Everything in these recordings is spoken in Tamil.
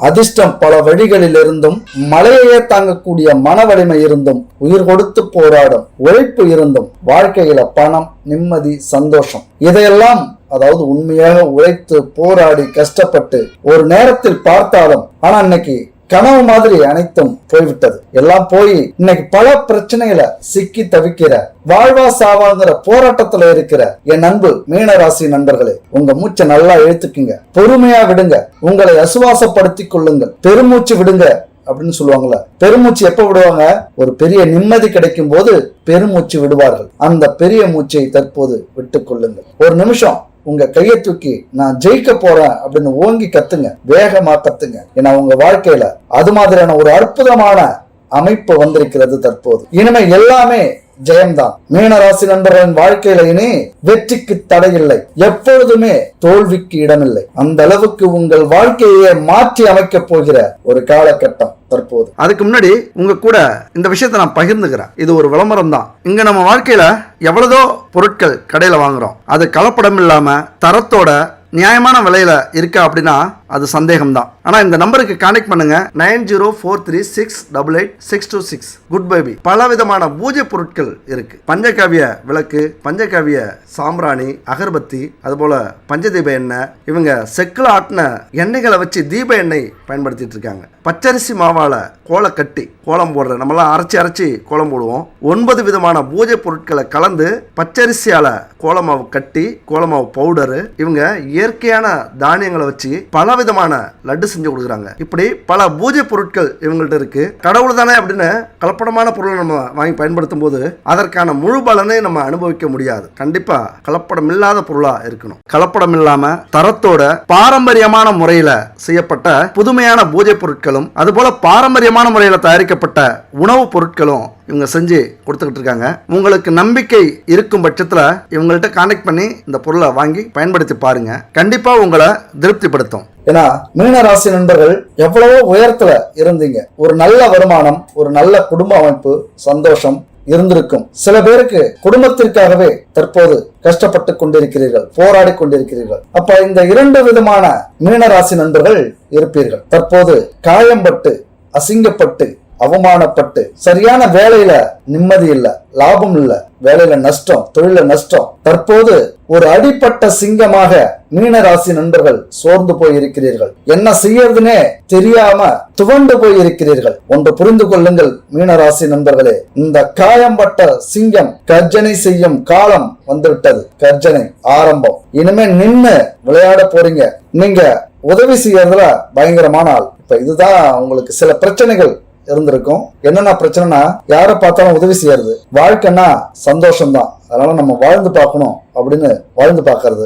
அதிர்ஷ்டம் பல வழிகளில் இருந்தும், மலையையே தாங்கக்கூடிய மன வலிமை இருந்தும், உயிர் கொடுத்து போராடும் உழைப்பு இருந்தும், வாழ்க்கையில பணம், நிம்மதி, சந்தோஷம் இதையெல்லாம் அதாவது உண்மையாக உழைத்து போராடி கஷ்டப்பட்டு ஒரு நேரத்தில் பார்த்தாலும், ஆனா இன்னைக்கு கனவு மாதிரி அனைத்தும் போய்விட்டது. எல்லாம் போய் இன்னைக்கு பல பிரச்சனைகளை சிக்கி தவிக்கிற, வாழ்வா சாவாங்கிற போராட்டத்துல இருக்கிற என் அன்பு மீனராசி நண்பர்களே, உங்க மூச்சை நல்லா இழுத்துக்குங்க, பொறுமையா விடுங்க, உங்களை அசுவாசப்படுத்திக் கொள்ளுங்கள், பெருமூச்சு விடுங்க அப்படின்னு சொல்லுவாங்கல்ல. பெருமூச்சு எப்ப விடுவாங்க? ஒரு பெரிய நிம்மதி கிடைக்கும் போது பெருமூச்சு விடுவார்கள். அந்த பெரிய மூச்சை தற்போது விட்டுக் கொள்ளுங்கள். ஒரு நிமிஷம் உங்க கையை தூக்கி நான் ஜெயிக்க போறேன் அப்படின்னு ஓங்கி கத்துங்க, வேகமா கத்துங்க. ஏன்னா உங்க வாழ்க்கையில அது மாதிரியான ஒரு அற்புதமான அமைப்பு வந்திருக்கிறது தற்போது. இனிமே எல்லாமே ஜெயம்தான். மீனராசி நண்பர்களின் வாழ்க்கையில இனி வெற்றிக்கு தடையில்லை, எப்பொழுதுமே தோல்விக்கு இடமில்லை. அந்த அளவுக்கு உங்கள் வாழ்க்கையை மாற்றி அமைக்க போகிற ஒரு காலகட்டம் தற்போது. அதுக்கு முன்னாடி உங்க கூட இந்த விஷயத்தை நான் பகிர்ந்துக்கிறேன். இது ஒரு விளம்பரம் தான். இங்க நம்ம வாழ்க்கையில எவ்வளவோ பொருட்கள் கடையில வாங்குறோம், அது கலப்படம் இல்லாம தரத்தோட நியாயமான விலையில இருக்கா அப்படின்னா அது சந்தேகம் தான். ஆனா இந்த நம்பருக்கு கான்டெக்ட் பண்ணுங்க, 9043688626. Good baby. பல விதமான பூஜை பொருட்கள் இருக்கு. பஞ்சகாவிய விளக்கு, பஞ்சகாவிய சாம்பிராணி, அகர்பத்தி, அதுபோல பஞ்சதீப எண்ணெய், இவங்க செக்குல ஆட்டின எண்ணெய்களை வச்சு தீப எண்ணெய் பயன்படுத்திட்டு இருக்காங்க. பச்சரிசி மாவால கோலம் கட்டி கோலம் போடுற, நம்மளாம் அரைச்சி கோலம் போடுவோம். 9 விதமான பூஜை பொருட்களை கலந்து பச்சரிசியால கோலமாவு கட்டி, கோலமாவு பவுடரு, இவங்க இயற்கையான தானியங்களை வச்சு பல விதமான லட்டு செஞ்சு கொடுக்குறாங்க. இப்படி பல பூஜை பொருட்கள் இவங்கள்ட்ட இருக்கு. கடவுள் தானே அப்படின்னு கலப்படமான பொருளை நம்ம வாங்கி பயன்படுத்தும் போது அதற்கான முழு பலனை நம்ம அனுபவிக்க முடியாது. கண்டிப்பா கலப்படம் இல்லாத பொருளா இருக்கணும். கலப்படம் இல்லாம தரத்தோட பாரம்பரியமான முறையில செய்யப்பட்ட புதுமையான பூஜை பொருட்களும், அதுபோல பாரம்பரியமான முறையில தயாரிக்கப்பட்ட உணவுப் பொருட்களும் இவங்க செஞ்சு கொடுத்துக்கிட்டு இருக்காங்க. உங்களுக்கு நம்பிக்கை இருக்கும் பட்சத்தில் இவங்கள்ட்ட கான்டெக்ட் பண்ணி இந்த பொருளை வாங்கி பயன்படுத்தி பாருங்க, கண்டிப்பா உங்களை திருப்திப்படுத்தும். ஏன்னா மீனராசி நண்பர்கள் எவ்வளவோ உயரத்துல இருந்தீங்க, ஒரு நல்ல வருமானம், ஒரு நல்ல குடும்ப அமைப்பு, சந்தோஷம் இருந்திருக்கும். சில பேருக்கு குடும்பத்திற்காகவே தற்போது கஷ்டப்பட்டு கொண்டிருக்கிறீர்கள், போராடி கொண்டிருக்கிறீர்கள். அப்ப இந்த 2 விதமான மீனராசி நண்பர்கள் இருப்பீர்கள். தற்போது காயம்பட்டு, அசிங்கப்பட்டு, அவமானப்பட்டு, சரியான வேலையில நிம்மதி இல்ல, லாபம் இல்ல, வேலையில நஷ்டம், தொழில நஷ்டம். தற்போது ஒரு அடிப்பட்ட சிங்கமாக மீனராசி நண்பர்கள் சோர்ந்து போய் இருக்கிறீர்கள். என்ன செய்யறதுனே தெரியாம துவண்டு போய் இருக்கிறீர்கள். ஒன்று புரிந்து கொள்ளுங்கள் மீனராசி நண்பர்களே, இந்த காயம்பட்ட சிங்கம் கர்ஜனை செய்யும் காலம் வந்துவிட்டது. கர்ஜனை ஆரம்பம். இனிமே நின்னு விளையாட போறீங்க. நீங்க உதவி செய்யறதுல பயங்கரமான ஆள். இப்ப இதுதான் உங்களுக்கு சில பிரச்சனைகள் இருந்திருக்கும். என்னென்ன பிரச்சனைனா, யாரை பார்த்தாலும் உதவி செய்யறது. வாழ்க்கைன்னா சந்தோஷம் தான், அதனால நம்ம வாழ்ந்து பார்க்கணும் அப்படின்னு வாழ்ந்து பார்க்கறது.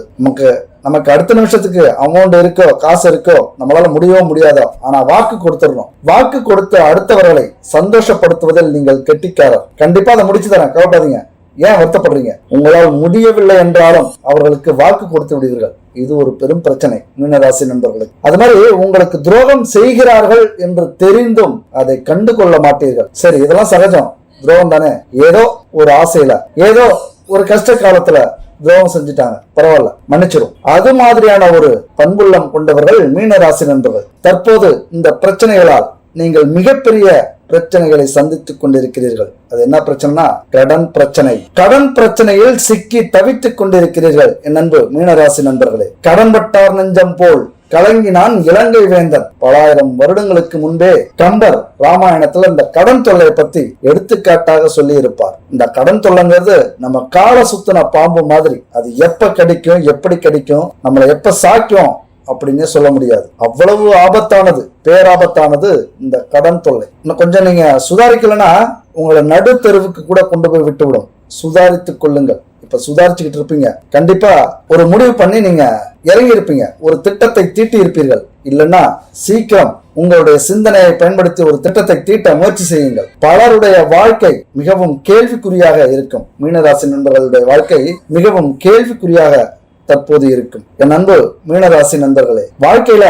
நமக்கு அடுத்த நிமிஷத்துக்கு அமௌண்ட் இருக்கோ, காசு இருக்கோ, நம்மளால முடியவோ முடியாதோ, ஆனா வாக்கு கொடுத்துடணும். வாக்கு கொடுத்து அடுத்தவர்களை சந்தோஷப்படுத்துவதில் நீங்கள் கெட்டிக்காரர். கண்டிப்பா அதை முடிச்சு தரேன், கவலைப்படாதீங்க. ஏன் வருத்தப்படுறீங்க? உங்களால் முடியவில்லை என்றாலும் அவர்களுக்கு வாக்கு கொடுத்து விடுவீர்கள். இது ஒரு பெரும் பிரச்சனை மீனராசி நண்பர்களுக்கு. அது மாதிரி உங்களுக்கு துரோகம் செய்கிறார்கள் என்று தெரிந்தும் அதை கண்டு கொள்ள மாட்டீர்கள். சரி, இதெல்லாம் சகஜம், துரோகம் தானே. ஏதோ ஒரு ஆசையில, ஏதோ ஒரு கஷ்ட காலத்துல துரோகம் செஞ்சுட்டாங்க, பரவாயில்ல, மன்னிச்சிடும். அது மாதிரியான ஒரு பண்புள்ளம் கொண்டவர்கள் மீனராசி நண்பர்கள். தற்போது இந்த பிரச்சனைகளால் நீங்கள் மிகப்பெரிய பிரச்சனைகளை சந்தித்துக் கொண்டிருக்கிறீர்கள். அது என்ன பிரச்சனைனா, கடன் பிரச்சனை. கடன் பிரச்சனையில் சிக்கி தவித்துக் கொண்டிருக்கிறீர்கள் என் அன்பு மீனராசி நண்பர்களே. கடன் பட்டார் நெஞ்சம் போல் கலங்கினான் இலங்கை வேந்தன். பலாயிரம் வருடங்களுக்கு முன்பே கம்பர் ராமாயணத்துல இந்த கடன் தொல்லையை பத்தி எடுத்துக்காட்டாக சொல்லி இருப்பார். இந்த கடன் தொல்லைங்கிறது நம்ம கால சுத்தின பாம்பு மாதிரி. அது எப்ப கிடைக்கும், எப்படி கிடைக்கும், நம்மளை எப்ப சாக்கும் அப்படின்னு சொல்ல முடியாது. அவ்வளவு ஆபத்தானது, பேராபத்தானது இந்த கடன் தொல்லை. இன்னும் கொஞ்சம் நீங்க சுதாரிக்கலன்னா உங்களை நடு தெருவுக்கு கூட கொண்டு போய் விட்டு விடும். சுதாரித்துக் கொள்ளுங்கள். இப்ப சுதாரிச்சுக்கிட்டு இருப்பீங்க, கண்டிப்பா ஒரு முடிவு பண்ணி நீங்க இறங்கி இருப்பீங்க, ஒரு திட்டத்தை தீட்டி இருப்பீர்கள். இல்லைன்னா சீக்கிரம் உங்களுடைய சிந்தனையை பயன்படுத்தி ஒரு திட்டத்தை தீட்ட முயற்சி செய்யுங்கள். பலருடைய வாழ்க்கை மிகவும் கேள்விக்குறியாக இருக்கும். மீனராசி நண்பர்களுடைய வாழ்க்கை மிகவும் கேள்விக்குறியாக தற்போது இருக்கும். என் அன்பு மீனராசி நண்பர்களே, வாழ்க்கையில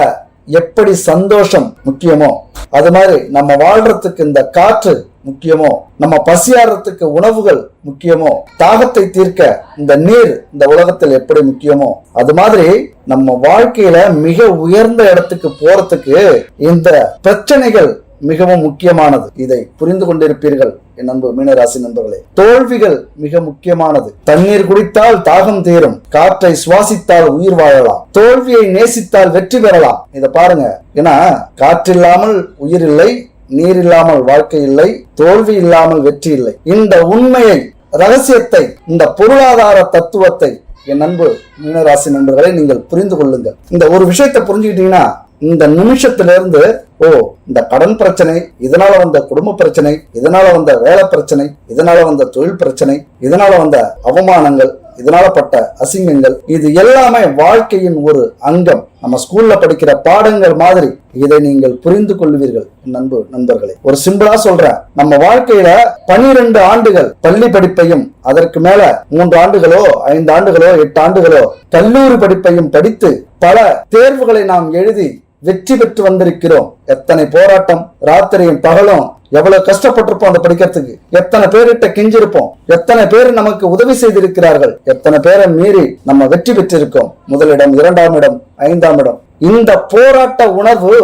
எப்படி சந்தோஷம் முக்கியமோ அது மாதிரி நம்ம வாழ்றதுக்கு இந்த காற்று முக்கியமோ, நம்ம பசியாறதுக்கு உணவுகள் முக்கியமோ, தாகத்தை தீர்க்க இந்த நீர் இந்த உலகத்தில் எப்படி முக்கியமோ, அது மாதிரி நம்ம வாழ்க்கையில மிக உயர்ந்த இடத்துக்கு போறதுக்கு இந்த பிரச்சனைகள் மிகவும் முக்கியமானது. இதை புரிந்து கொண்டிருப்பீர்கள் என் அன்பு மீனராசி நண்பர்களே. தோல்விகள் மிக முக்கியமானது. தண்ணீர் குடித்தால் தாகம் தீரும், காற்றை சுவாசித்தால் உயிர் வாழலாம், தோல்வியை நேசித்தால் வெற்றி பெறலாம். இத பாருங்க. ஏன்னா காற்றில்லாமல் உயிர் இல்லை, நீர் இல்லாமல் வாழ்க்கை இல்லை, தோல்வி இல்லாமல் வெற்றி இல்லை. இந்த உண்மையை, ரகசியத்தை, இந்த பொருளாதார தத்துவத்தை என் அன்பு மீனராசி நண்பர்களை நீங்கள் புரிந்து கொள்ளுங்கள். இந்த ஒரு விஷயத்தை புரிஞ்சுக்கிட்டீங்கன்னா இந்த நிமிஷத்திலிருந்து இந்த கடன் பிரச்சனை, இதனால வந்த குடும்ப பிரச்சனை, இதனால வந்த வேலை பிரச்சனை, இதனால வந்த தொழில் பிரச்சனை, இதனால வந்த அவமானங்கள், இதனால பட்ட அசிங்கங்கள், இது எல்லாமே வாழ்க்கையின் ஒரு அங்கம். நம்ம ஸ்கூல்ல படிக்கிற பாடங்கள் மாதிரி இதை நீங்கள் புரிந்து கொள்வீர்கள் நண்பு நண்பர்களே. ஒரு சிம்பிளா சொல்றேன், நம்ம வாழ்க்கையில 12 ஆண்டுகள் பள்ளி படிப்பையும், அதற்கு மேல 3 ஆண்டுகளோ 5 ஆண்டுகளோ 8 ஆண்டுகளோ கல்லூரி படிப்பையும் படித்து பல தேர்வுகளை நாம் எழுதி வெற்றி பெற்று வந்திருக்கிறோம். எத்தனை போராட்டம், ராத்திரியும் பகலும் எவ்வளவு கஷ்டப்பட்டிருப்போம் அந்த படிக்கிறதுக்கு. எத்தனை பேர்கிட்ட கெஞ்சிருப்போம், எத்தனை பேர் நமக்கு உதவி செய்திருக்கிறார்கள், எத்தனை பேரை மீறி நம்ம வெற்றி பெற்றிருக்கோம். முதலிடம், 2ஆம் இடம், 5ஆம் இடம். இந்த போராட்ட உணர்வு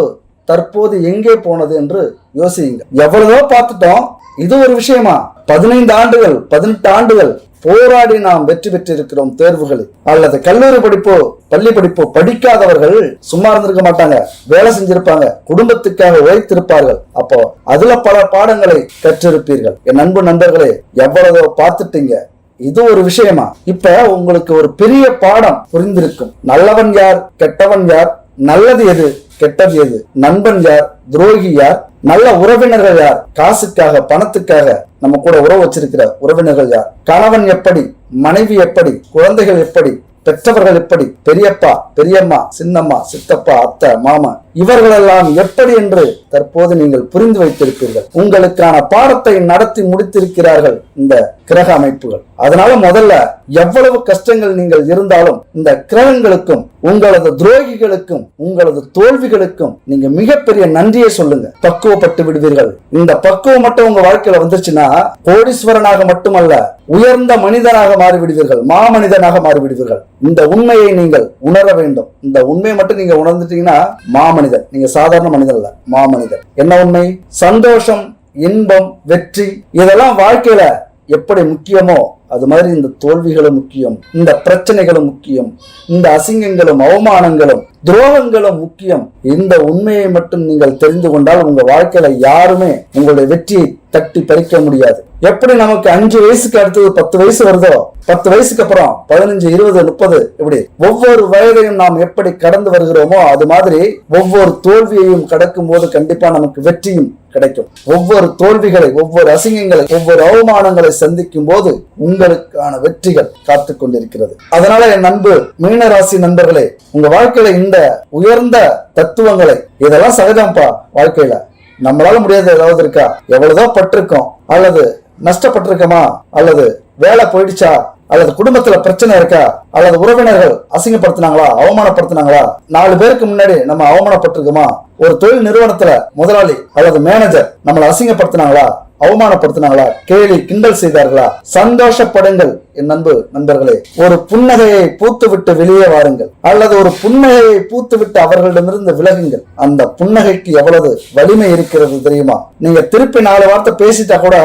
தற்போது எங்கே போனது என்று யோசியுங்க. எவ்வளவோ பார்த்துட்டோம். இது ஒரு விஷயமா? 15 ஆண்டுகள் 18 ஆண்டுகள் போராடி நாம் வெற்றி பெற்றிருக்கிறோம் தேர்வுகளில். அல்லது கல்லூரி படிப்போ பள்ளி படிப்போ படிக்காதவர்கள் சும்மா இருந்திருக்க மாட்டாங்க, வேலை செஞ்சிருப்பாங்க, குடும்பத்துக்காக உழைத்திருப்பார்கள். அப்போ அதுல பல பாடங்களை கற்றிருப்பீர்கள். என் அன்பு நண்பர்களே, எவ்வளவோ பார்த்துட்டீங்க. இது ஒரு விஷயமா? இப்ப உங்களுக்கு ஒரு பெரிய பாடம் புரிந்திருக்கும். நல்லவன் யார், கெட்டவன் யார், நல்லது எது, கெட்டது எது, நண்பன் யார், துரோகி யார், நல்ல உறவினர்கள் யார், காசுக்காக பணத்துக்காக நம்ம கூட உறவு வச்சிருக்கிற உறவினர்கள் யார், கணவன் எப்படி, மனைவி எப்படி, குழந்தைகள் எப்படி, பெற்றவர்கள் எப்படி, பெரியப்பா பெரியம்மா, சின்னம்மா, சித்தப்பா, அத்தை, மாமா, இவர்களெல்லாம் எப்படி என்று தற்போது நீங்கள் புரிந்து வைத்திருப்பீர்கள். உங்களுக்கான பாடத்தை நடத்தி முடித்திருக்கிறார்கள் இந்த கிரக அமைப்புகள். அதனால முதல்ல எவ்வளவு கஷ்டங்கள் நீங்கள் இருந்தாலும் இந்த கிரகங்களுக்கும் உங்களது துரோகிகளுக்கும் உங்களது தோல்விகளுக்கும் நீங்க மிகப்பெரிய நன்றியை சொல்லுங்க. பக்குவப்பட்டு விடுவீர்கள். இந்த பக்குவம் மட்டும் உங்க வாழ்க்கையில வந்துருச்சுன்னா கோடீஸ்வரனாக மட்டுமல்ல, உயர்ந்த மனிதனாக மாறிவிடுவீர்கள், மாமனிதனாக மாறிவிடுவீர்கள். இந்த உண்மையை நீங்கள் உணர வேண்டும். இந்த உண்மையை மட்டும் நீங்க உணர்ந்துட்டீங்கன்னா மாமனிதன். நீங்க சாதாரண மனிதன் அல்ல, மாமனிதன். என்ன உண்மை? சந்தோஷம், இன்பம், வெற்றி, இதெல்லாம் வாழ்க்கையில எப்படி முக்கியமோ அது மாதிரி இந்த தோல்விகளும் முக்கியம், இந்த பிரச்சனைகளும் முக்கியம், இந்த அசிங்கங்களும் அவமானங்களும் துரோகங்களும் முக்கியம். இந்த உண்மையை மட்டும் நீங்கள் தெரிந்து கொண்டால் உங்க வாழ்க்கையில யாருமே உங்களுடைய வெற்றியை தட்டி பறிக்க முடியாது. எப்படி நமக்கு 5 வயசுக்கு அடுத்தது 10 வயசு வருதோ, 10 வயசுக்கு அப்புறம் 15, 20, 30, இப்படி ஒவ்வொரு வயதையும் நாம் எப்படி கடந்து வருகிறோமோ அது மாதிரி ஒவ்வொரு தோல்வியையும் கடக்கும் போது கண்டிப்பா நமக்கு வெற்றியும் கிடைக்கும். ஒவ்வொரு தோல்விகளை, ஒவ்வொரு அசிங்கங்களை, ஒவ்வொரு அவமானங்களை சந்திக்கும் போது உங்களுக்கான வெற்றிகள் காத்து கொண்டிருக்கிறது. அதனால என் அன்பு மீனராசி நண்பர்களே, உங்க வாழ்க்கையில இந்த உயர்ந்த தத்துவங்களை, இதெல்லாம் சகஜம்ப்பா வாழ்க்கையில. நம்மளால முடியாத ஏதாவது இருக்கா? எவ்வளவுதான் பட்டிருக்கோம், அல்லது நஷ்டப்பட்டிருக்கோமா, அல்லது வேலை போயிடுச்சா, அல்லது குடும்பத்துல பிரச்சனை இருக்கா, அல்லது உறவினர்கள் அசிங்கப்படுத்தினாங்களா, அவமானப்படுத்தினாங்களா, 4 பேருக்கு முன்னாடி நம்ம அவமானப்பட்டிருக்கோமா, ஒரு தொழில் நிறுவனத்துல முதலாளி அல்லது மேனேஜர் நம்மளை அசிங்கப்படுத்தினாங்களா, அவமானப்படுத்தினாங்களா, கேலி கிண்டல் செய்தார்களா? சந்தோஷப்படுங்கள் என் அன்பு நண்பர்களே. ஒரு புன்னகையை பூத்துவிட்டு வெளியே வாருங்கள், அல்லது ஒரு புன்னகையை பூத்துவிட்டு அவர்களிடமிருந்து விலகுங்கள். அந்த புன்னகைக்கு எவ்வளவு வலிமை இருக்கிறது தெரியுமா? நீங்க திருப்பி 4 வார்த்தை பேசிட்டா கூட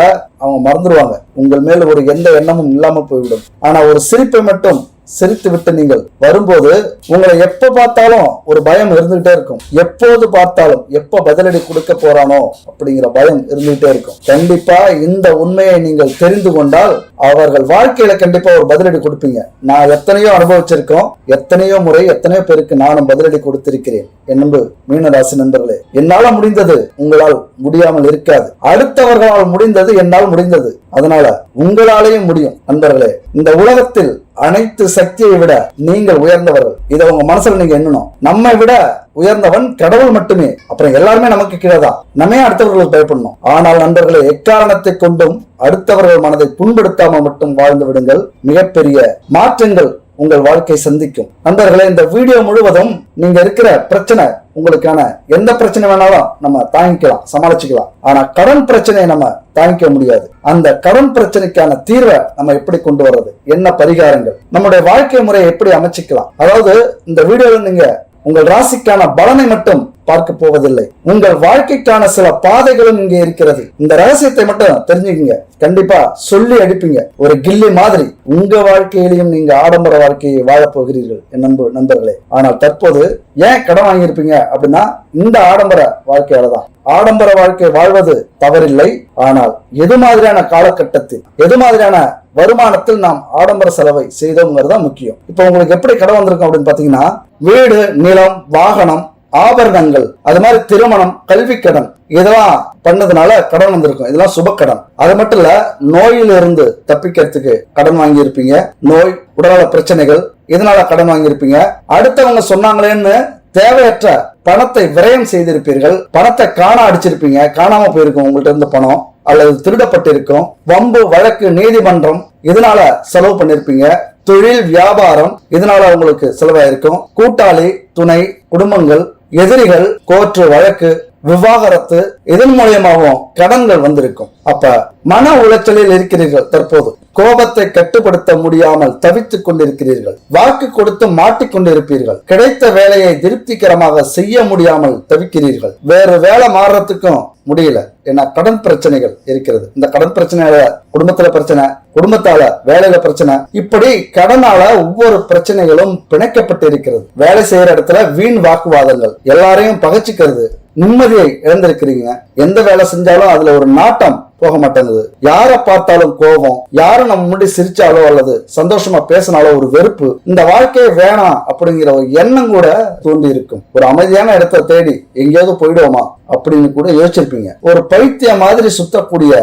அவங்க மறந்துடுவாங்க. உங்கள் மேல ஒரு எந்த எண்ணமும் இல்லாமல் போய்விடும். ஆனா ஒரு சிரிப்பை மட்டும் சிரித்து விட்டு நீங்கள் வரும்போது உங்களை எப்ப பார்த்தாலும் ஒரு பயம் இருந்துகிட்டே இருக்கும். எப்போது பார்த்தாலும் எப்ப பதிலடி கொடுக்க போறானோ அப்படிங்கிற பயம் இருந்துகிட்டே இருக்கும். கண்டிப்பா இந்த உண்மையை நீங்கள் தெரிந்து கொண்டால் அவர்கள் வாழ்க்கையில கண்டிப்பா ஒரு பதிலடி கொடுப்பீங்க. நான் எத்தனையோ அனுபவிச்சிருக்கோம், எத்தனையோ முறை எத்தனையோ பேருக்கு நானும் பதிலடி கொடுத்திருக்கிறேன். என்பது மீனராசி நண்பர்களே, என்னால முடிந்தது உங்களால் முடியாமல் இருக்காது. அடுத்தவர்களால் முடிந்தது என்னால் முடிந்தது. அதனால உங்களாலேயும் முடியும். நண்பர்களே, இந்த உலகத்தில் அனைத்து சக்தியை விட நீங்கள் உயர்ந்தவர்கள். இதை உங்க மனசுல நீங்க எண்ணணும். நம்மை விட உயர்ந்தவன் கடவுள் மட்டுமே. அப்புறம் எல்லாருமே நமக்கு கீழேதான். நம்ம அடுத்தவர்களுக்கு பயப்படணும். ஆனால் நண்பர்களே, எக்காரணத்தை கொண்டும் அடுத்தவர்கள் மனதை புண்படுத்தாமல் மட்டும் வாழ்ந்து விடுங்கள். மிகப்பெரிய மாற்றங்கள் உங்கள் வாழ்க்கை சந்திக்கும். நண்பர்களே, இந்த வீடியோ முழுவதும் நீங்க இருக்கிற பிரச்சனை, உங்களுக்கான எந்த பிரச்சனை வேணாலும் நம்ம தாங்கிக்கலாம், சமாளிச்சுக்கலாம். ஆனா கடன் பிரச்சனையை நம்ம தாங்கிக்க முடியாது. அந்த கடன் பிரச்சனைக்கான தீர்வை நம்ம எப்படி கொண்டு வர்றது, என்ன பரிகாரங்கள், நம்முடைய வாழ்க்கை முறையை எப்படி அமைச்சிக்கலாம். அதாவது இந்த வீடியோல நீங்க உங்கள் ராசிக்கான பலனை மட்டும் பார்க்க போவதில்லை, உங்கள் வாழ்க்கைக்கான சில பாதைகளும் இங்கே இருக்கிறது. இந்த ரகசியத்தை மட்டும் தெரிஞ்சுக்கங்க, கண்டிப்பா சொல்லி அடிப்பீங்க. ஒரு கில்லி மாதிரி உங்க வாழ்க்கையிலையும் நீங்க ஆடம்பர வாழ்க்கையை வாழப் போகிறீர்கள் என் நண்பர்களே. ஆனால் தற்போது ஏன் கடன் வாங்கியிருப்பீங்க அப்படின்னா இந்த ஆடம்பர வாழ்க்கையாலதான். ஆடம்பர வாழ்க்கை வாழ்வது தவறில்லை, ஆனால் எது மாதிரியான காலகட்டத்தில், எது மாதிரியான வருமானத்தில் நாம் ஆடம்பர செலவை செய்தோம்ங்கிறது முக்கியம். இப்ப உங்களுக்கு எப்படி கடன் வந்திருக்கும் அப்படின்னு பாத்தீங்கன்னா, வீடு, நிலம், வாகனம், ஆபரணங்கள், அது மாதிரி திருமணம், கல்வி கடன், இதெல்லாம் பண்ணதுனால கடன் வந்திருக்கும். இதெல்லாம் சுப கடன். அது மட்டும் இல்ல, நோயிலிருந்து தப்பிக்கிறதுக்கு கடன் வாங்கி இருப்பீங்க. நோய், உடல்நல பிரச்சனைகள், இதனால கடன் வாங்கியிருப்பீங்க. அடுத்தவங்க சொன்னாங்களேன்னு தேவையற்ற பணத்தை விரயம் செய்திருப்பீர்கள். பணத்தை அடிச்சிருப்பீங்க, காணாம போயிருக்கும் உங்கள்ட்ட இருந்து பணம், அல்லது திருடப்பட்டிருக்கும். வம்பு, வழக்கு, நீதிமன்றம், இதனால செலவு பண்ணிருப்பீங்க. தொழில், வியாபாரம், இதனால உங்களுக்கு செலவாயிருக்கும். கூட்டாளி, துணை, குடும்பங்கள், எதிரிகள், கோர்ட்டு வழக்கு, விவாகரத்து, இதன் மூலியமாகவும் கடன்கள் வந்திருக்கும். அப்ப மன உளைச்சலில் இருக்கிறீர்கள். தற்போது கோபத்தை கட்டுப்படுத்த முடியாமல் தவித்துக் கொண்டிருக்கிறீர்கள். வாக்கு கொடுத்து மாட்டிக்கொண்டிருப்பீர்கள். கிடைத்த வேலையை திருப்திகரமாக செய்ய முடியாமல் தவிக்கிறீர்கள். வேறு வேலை மாறுறதுக்கும் முடியல, ஏன்னா கடன் பிரச்சனைகள் இருக்கிறது. இந்த கடன் பிரச்சனையால குடும்பத்துல பிரச்சனை, குடும்பத்தால வேலையில பிரச்சனை, இப்படி கடனால ஒவ்வொரு பிரச்சனைகளும் பிணைக்கப்பட்டு இருக்கிறது. வேலை செய்யற இடத்துல வீண் வாக்குவாதங்கள், எல்லாரையும் பகைச்சிக்கிறது, நிம்மதியை இழந்திருக்கிறீங்க. எந்த வேலை செஞ்சாலும் அதுல ஒரு நாட்டம் போக மாட்டேங்குது. யார பார்த்தாலும் கோபம், யாரும் நம்ம முன்னாடி சிரிச்சாலோ அல்லது சந்தோஷமா பேசினாலோ ஒரு வெறுப்பு. இந்த வாழ்க்கையே வேணாம் அப்படிங்கிற ஒரு எண்ணம் கூட தோண்டி இருக்கும். ஒரு அமைதியான இடத்தை தேடி எங்கேயாவது போயிடுவோமா அப்படின்னு கூட யோசிச்சிருப்பீங்க. ஒரு பைத்திய மாதிரி சுத்தக்கூடிய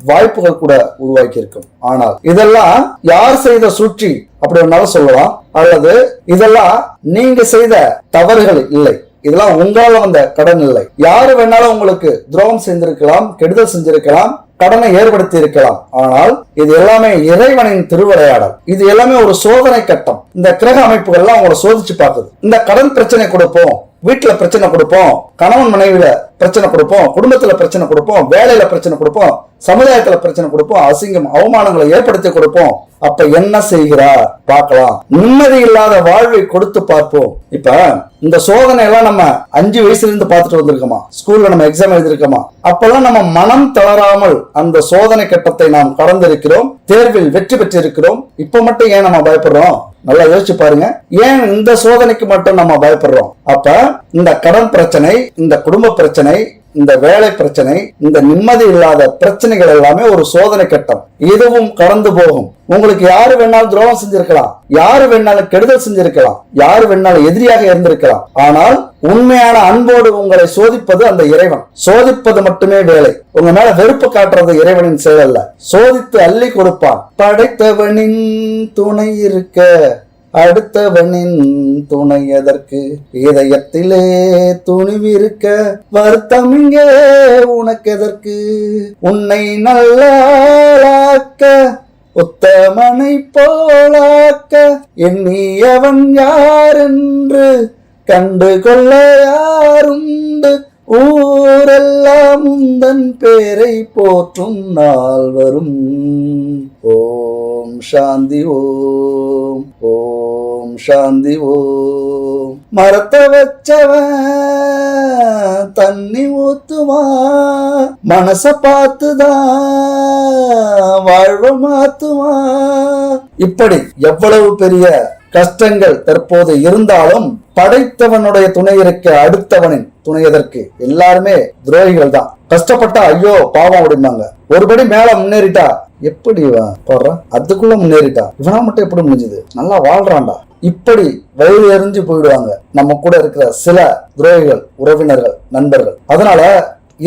வாய்ப்புகள் கூட உருவாக்கி இருக்கும். ஆனால் இதெல்லாம் யார் செய்த சூழ்ச்சி அப்படி ஒன்னாலும் சொல்லலாம், அல்லது இதெல்லாம் நீங்க செய்த தவறுகள் இல்லை, இதெல்லாம் உங்களால வந்த கடன் இல்லை. யாரு வேணாலும் உங்களுக்கு துரோகம் செஞ்சிருக்கலாம், கெடுதல் செஞ்சிருக்கலாம், கடனை ஏற்படுத்தி இருக்கலாம். ஆனால் இது எல்லாமே இறைவனின் திருவிளையாடல். இது எல்லாமே ஒரு சோதனை கட்டம். இந்த கிரக அமைப்புகள்லாம் உங்களை சோதிச்சு பார்க்குது. இந்த கடன் பிரச்சனை கொடுப்போம், வீட்டுல பிரச்சனை கொடுப்போம், கணவன் மனைவியில பிரச்சனை கொடுப்போம், குடும்பத்துல பிரச்சனை கொடுப்போம், வேலையில பிரச்சனை கொடுப்போம், சமுதாயத்துல பிரச்சனை கொடுப்போம், அசிங்கம் அவமானங்களை ஏற்படுத்தி கொடுப்போம். அப்ப என்ன செய்கிறார் பார்க்கலாம். நிம்மதி இல்லாத வாழ்வை கொடுத்து பார்ப்போம். இப்ப இந்த சோதனை எல்லாம் நம்ம 5 வயசுல இருந்து பார்த்துட்டு வந்திருக்கோமா? ஸ்கூல்ல நம்ம எக்ஸாம் எழுதிருக்கோமா? அப்பெல்லாம் நம்ம மனம் தளராமல் அந்த சோதனை கட்டத்தை நாம் கடந்திருக்கிறோம், தேர்வில் வெற்றி பெற்றிருக்கிறோம். இப்ப மட்டும் ஏன் நம்ம பயப்படுறோம்? நல்லா யோசிச்சு பாருங்க. ஏன் இந்த சோதனைக்கு மட்டும் நம்ம பயப்படுறோம்? அப்ப இந்த கடன் பிரச்சனை, இந்த குடும்ப பிரச்சனை, இந்த வேலை பிரச்சனை, இந்த நிம்மதி இல்லாத பிரச்சனைகள் எல்லாமே ஒரு சோதனை கட்டம். இதுவும் கடந்து போகும். உங்களுக்கு யாரு வேணாலும் துரோகம் செஞ்சிருக்கலாம், யாரு வேணாலும் கெடுதல் செஞ்சிருக்கலாம், யாரு வேணாலும் எதிரியாக இருந்திருக்கலாம். ஆனால் உண்மையான அன்போடு உங்களை சோதிப்பது அந்த இறைவன். சோதிப்பது மட்டுமே வேலை. உங்க மேல வெறுப்பு காட்டுறது இறைவனின் செயல் அல்ல. சோதித்து அள்ளி கொடுப்பான். படைத்தவனின் துணை இருக்க அடுத்தவனின் துணை எதற்கு? இதயத்திலே துணிவிருக்க வருத்தம் இங்கே உனக்கெதற்கு? உன்னை நல்லாக்க உத்தமனை போலாக்க எண்ணியவன் யாரென்று கண்டு கொள்ள யாருண்டு? ஊரெல்லாம் உந்தன் பேரை போற்றும் நாள் வரும். ஓம் சாந்தி ஓம், ஓம் சாந்தி ஓம். மரத்தை வச்சவன் தண்ணி ஊத்துமா, மனச பார்த்துதான் வாழ்வ மாத்துமா. இப்படி எவ்வளவு பெரிய கஷ்டங்கள் தற்போது இருந்தாலும் படைத்தவனுடைய துணை இருக்க அடுத்தவனின் துணை எதற்கு? எல்லாருமே துரோகிகள் தான். கஷ்டப்பட்டா ஐயோ பாவம் அப்படிம்பாங்க. ஒருபடி மேல முன்னேறிட்டா எப்படி போடுறான், அதுக்குள்ள முன்னேறிட்டா இவனா மட்டும் எப்படி முடிஞ்சது, நல்லா வாழ்றான்டா, இப்படி வயது எறிஞ்சு போயிடுவாங்க நம்ம கூட இருக்கிற சில துரோகிகள், உறவினர்கள், நண்பர்கள். அதனால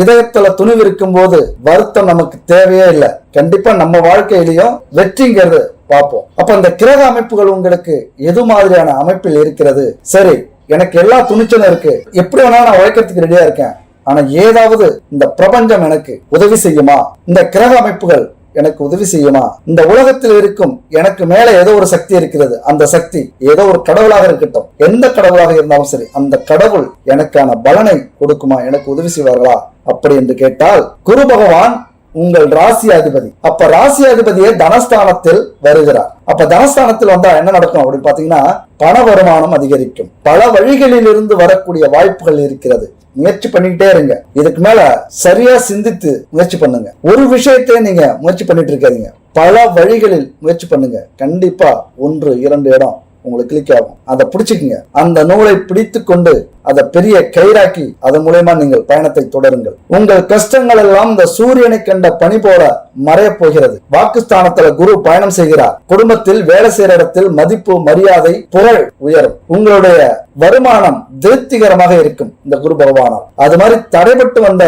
இதயத்துல துணிவு இருக்கும் போது வருத்தம் நமக்கு தேவையே இல்லை. கண்டிப்பா நம்ம வாழ்க்கையிலையும் வெற்றிங்கிறது பார்ப்போம். அப்ப இந்த கிரக அமைப்புகள் உங்களுக்கு எது மாதிரியான அமைப்பில் இருக்கிறது? சரி, எனக்கு எல்லா துணிச்சலும் இருக்கு, எப்படி வேணாலும் நான் உழைக்கிறதுக்கு ரெடியா இருக்கேன், ஆனா ஏதாவது இந்த பிரபஞ்சம் எனக்கு உதவி செய்யுமா? இந்த கிரக அமைப்புகள் எனக்கு உதவி செய்யுமா? இந்த உலகத்தில் இருக்கும் எனக்கு மேல ஏதோ ஒரு சக்தி இருக்கிறது, அந்த சக்தி ஏதோ ஒரு கடவுளாக இருக்கட்டும், எந்த கடவுளாக இருந்தாலும் சரி, அந்த கடவுள் எனக்கான பலனை கொடுக்குமா, எனக்கு உதவி செய்வார்களா அப்படி என்று கேட்டால், குரு பகவான் உங்கள் ராசியாதிபதி. அப்ப ராசியாதிபதியே தனஸ்தானத்தில் வருகிறார். அப்ப தனஸ்தானத்தில் வந்தா என்ன நடக்கும் அப்படின்னு பாத்தீங்கன்னா, பண வருமானம் அதிகரிக்கும். பல வழிகளில் இருந்து வரக்கூடிய வாய்ப்புகள் இருக்கிறது. முயற்சி பண்ணிக்கிட்டே இருங்க. இதுக்கு மேல சரியா சிந்தித்து முயற்சி பண்ணுங்க. ஒரு விஷயத்தை நீங்க முயற்சி பண்ணிட்டு இருக்காதீங்க, பல வழிகளில் முயற்சி பண்ணுங்க. கண்டிப்பா 1-2 இடம் உங்களுக்கு கிளிக் ஆகும். அதை பிடிச்சுக்குங்க. அந்த நூலை பிடித்து கொண்டு அதை பெரிய கயிறாக்கி அதன் மூலமா நீங்கள் பயணத்தை தொடருங்கள். உங்கள் கஷ்டங்கள் எல்லாம் இந்த சூரியனை கண்ட பனி போல மறைய போகிறது. வாக்குஸ்தானத்துல குரு பயணம் செய்கிறார். குடும்பத்தில், வேலை செய்யற இடத்தில் மதிப்பு, மரியாதை, புகழ் உயரும். உங்களுடைய வருமானம் திருப்திகரமாக இருக்கும் இந்த குரு பகவானால். அது மாதிரி தடைபட்டு வந்த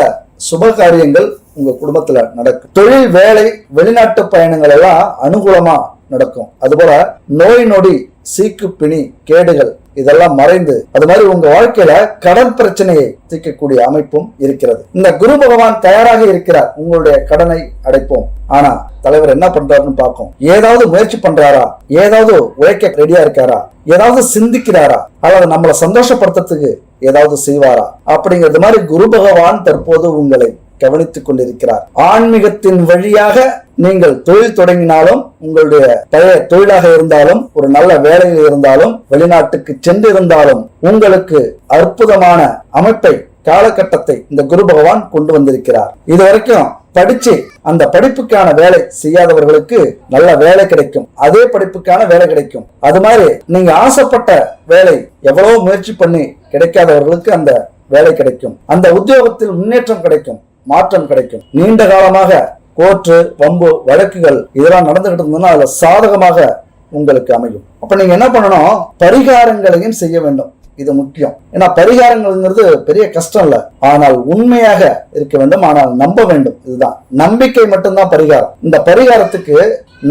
சுப காரியங்கள் உங்க குடும்பத்துல நடக்கும். தொழில், வேலை, வெளிநாட்டு பயணங்கள் எல்லாம் அனுகூலமா நடக்கும். அதுபோல நோய் நொடி, சீக்கு பிணி, கேடுகள் இதெல்லாம் மறைந்து அது மாதிரி உங்க வாழ்க்கையில கடன் பிரச்சனையை தீர்க்கக்கூடிய அமைப்பும் இருக்கிறது. இந்த குரு பகவான் தயாராக இருக்கிறார். உங்களுடைய கடனை அடைப்போம். ஆனா தலைவர் என்ன பண்றாருன்னு பார்க்கும். ஏதாவது முயற்சி பண்றாரா, ஏதாவது உழைக்க ரெடியா இருக்காரா, ஏதாவது சிந்திக்கிறாரா, அல்லது நம்மளை சந்தோஷப்படுத்துறதுக்கு ஏதாவது செய்வாரா அப்படிங்கிறது மாதிரி குரு பகவான் தற்போது உங்களை கவனித்துக் கொண்டிருக்கிறார். ஆன்மீகத்தின் வழியாக நீங்கள் தொழில் தொடங்கினாலும், உங்களுடைய பழைய தொழிலாக இருந்தாலும், ஒரு நல்ல வேலையில் இருந்தாலும், வெளிநாட்டுக்கு சென்றிருந்தாலும் உங்களுக்கு அற்புதமான அமைப்பை, காலகட்டத்தை இந்த குரு பகவான் கொண்டு வந்திருக்கிறார். இதுவரைக்கும் படிச்சு அந்த படிப்புக்கான வேலை செய்யாதவர்களுக்கு நல்ல வேலை கிடைக்கும். அதே படிப்புக்கான வேலை கிடைக்கும். அது மாதிரி நீங்க ஆசைப்பட்ட வேலை எவ்வளவு முயற்சி பண்ணி கிடைக்காதவர்களுக்கு அந்த வேலை கிடைக்கும். அந்த உத்தியோகத்தில் முன்னேற்றம் கிடைக்கும், மாற்றம் கிடைக்கும். நீண்ட காலமாக கோர்ட்டு, வம்பு, வழக்குகள் இதெல்லாம் நடந்துகிட்டு இருந்ததுன்னா அதுல சாதகமாக உங்களுக்கு அமையும். அப்ப நீங்க என்ன பண்ணணும், பரிகாரங்களையும் செய்ய வேண்டும். இது முக்கியம். ஏன்னா பரிகாரங்கள்ங்கிறது பெரிய கஷ்டம் இல்ல, ஆனால் உண்மையாக இருக்க வேண்டும், ஆனால் நம்ப வேண்டும். இதுதான் நம்பிக்கை மட்டும்தான் பரிகாரம். இந்த பரிகாரத்துக்கு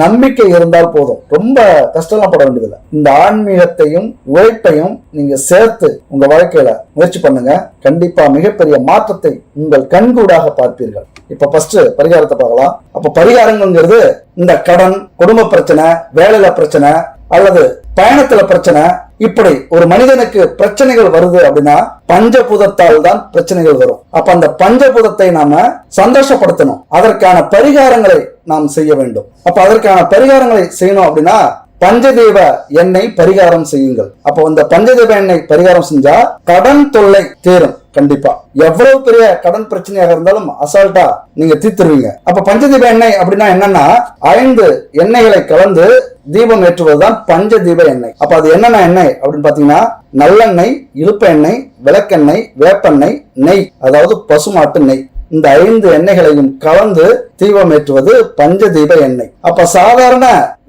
நம்பிக்கை இருந்தால் போதும், ரொம்ப கஷ்டம்லாம் பட வேண்டியதில்லை. இந்த ஆன்மீகத்தையும் உழைப்பையும் நீங்க சேர்த்து உங்க வாழ்க்கையில முயற்சி பண்ணுங்க. கண்டிப்பா மிகப்பெரிய மாற்றத்தை உங்கள் கண்கூடாக பார்ப்பீர்கள். இப்ப ஃபர்ஸ்ட் பரிகாரத்தை பார்க்கலாம். அப்ப பரிகாரங்கிறது இந்த கடன், குடும்ப பிரச்சனை, வேலையில பிரச்சனை அல்லது பயணத்துல பிரச்சனை, இப்படி ஒரு மனிதனுக்கு பிரச்சனைகள் வருது அப்படின்னா பஞ்சபூதத்தால் தான் பிரச்சனைகள் வரும். அப்ப அந்த பஞ்சபூதத்தை நாம சந்தோஷப்படுத்தணும். அதற்கான பரிகாரங்களை நாம் செய்ய வேண்டும். அப்ப அதற்கான பரிகாரங்களை செய்யணும் அப்படின்னா பஞ்சதீப எண்ணெய் பரிகாரம் செய்யுங்கள். அப்ப இந்த பஞ்சதீப எண்ணெய் பரிகாரம் செஞ்சா கடன் தொல்லை தீரும். கண்டிப்பா எவ்வளவு பெரிய கடன் பிரச்சனையாக இருந்தாலும் அசால்ட்டா நீங்க தீர்த்துருவீங்க. அப்ப பஞ்சதீப எண்ணெய் அப்படின்னா என்னன்னா 5 எண்ணெய்களை கலந்து தீபம் ஏற்றுவதுதான் பஞ்சதீப எண்ணெய். அப்ப அது என்னென்ன எண்ணெய் அப்படின்னு பாத்தீங்கன்னா நல்லெண்ணெய், இழுப்ப எண்ணெய், விளக்கெண்ணெய், வேப்பெண்ணெய், நெய், அதாவது பசுமாட்டு நெய். இந்த 5 எண்ணெய்களையும் கலந்து தீபம் ஏற்றுவது பஞ்சதீப எண்ணெய். அப்ப சாதாரண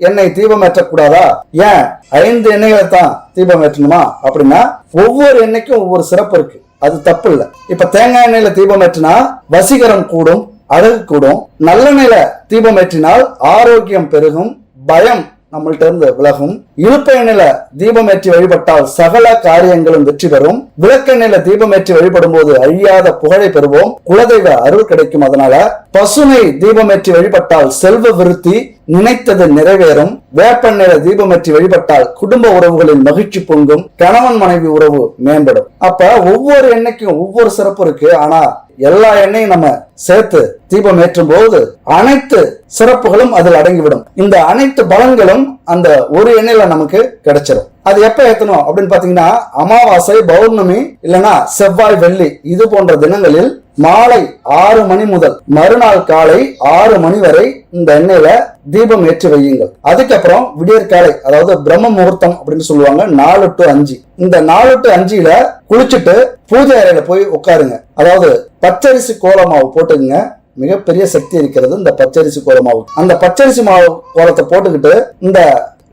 எண்ணெய் தீபம் ஏற்றக்கூடாதா? ஏன் 5 எண்ணெய்களை தான் தீபம் ஏற்றணுமா அப்படின்னா ஒவ்வொரு எண்ணெய்க்கும் ஒவ்வொரு சிறப்பு இருக்கு. அது தப்பு இல்லை. இப்ப தேங்காய் எண்ணெயில தீபம் ஏற்றினா வசீகரம் கூடும், அழகு கூடும். நல்லெண்ணெயில தீபம் ஏற்றினால் ஆரோக்கியம் பெருகும், பயம் நம்மள்ட்ட இருந்து விலகும். இழுப்ப எண்ணெயில தீபம் ஏற்றி வழிபட்டால் சகல காரியங்களும் வெற்றி பெறும். விளக்கெண்ணெயில தீபம் ஏற்றி வழிபடும் போது அழியாத புகழை பெறுவோம், குலதெய்வ அருள் கிடைக்கும். அதனால பசுனை தீபம் ஏற்றி வழிபட்டால் செல்வ விருத்தி, நினைத்தது நிறைவேறும். வேப்பெண்ணெயில தீபம் ஏற்றி வழிபட்டால் குடும்ப உறவுகளில் மகிழ்ச்சி பொங்கும், கணவன் மனைவி உறவு மேம்படும். அப்ப ஒவ்வொரு எண்ணெய்க்கும் ஒவ்வொரு சிறப்பு இருக்கு. ஆனா எல்லா எண்ணெயும் நம்ம சேர்த்து தீபம் ஏற்றும் போது அனைத்து சிறப்புகளும் அதில் அடங்கிவிடும். இந்த அனைத்து பலன்களும் அந்த ஒரு எண்ணெயில நமக்கு கிடைச்சிடும். அது எப்ப ஏத்தணும் அப்படின்னு பாத்தீங்கன்னா அமாவாசை, பௌர்ணமி இல்லைன்னா செவ்வாய், வெள்ளி இது போன்ற தினங்களில் மாலை 6 மணி முதல் மறுநாள் காலை 6 மணி வரை இந்த எண்ணெயில தீபம் ஏற்றி வையுங்கள். அதுக்கப்புறம் விடியற்காலை, அதாவது பிரம்ம முகூர்த்தம் அப்படின்னு சொல்லுவாங்க, 4 to 5. இந்த 4 to 5ல குளிச்சுட்டு பூஜை அறையில போய் உட்காருங்க. அதாவது பச்சரிசி கோலமாவு போட்டுக்குங்க. மிகப்பெரிய சக்தி இருக்கிறது இந்த பச்சரிசி கோலமாவு. அந்த பச்சரிசி மாவு கோலத்தை போட்டுக்கிட்டு இந்த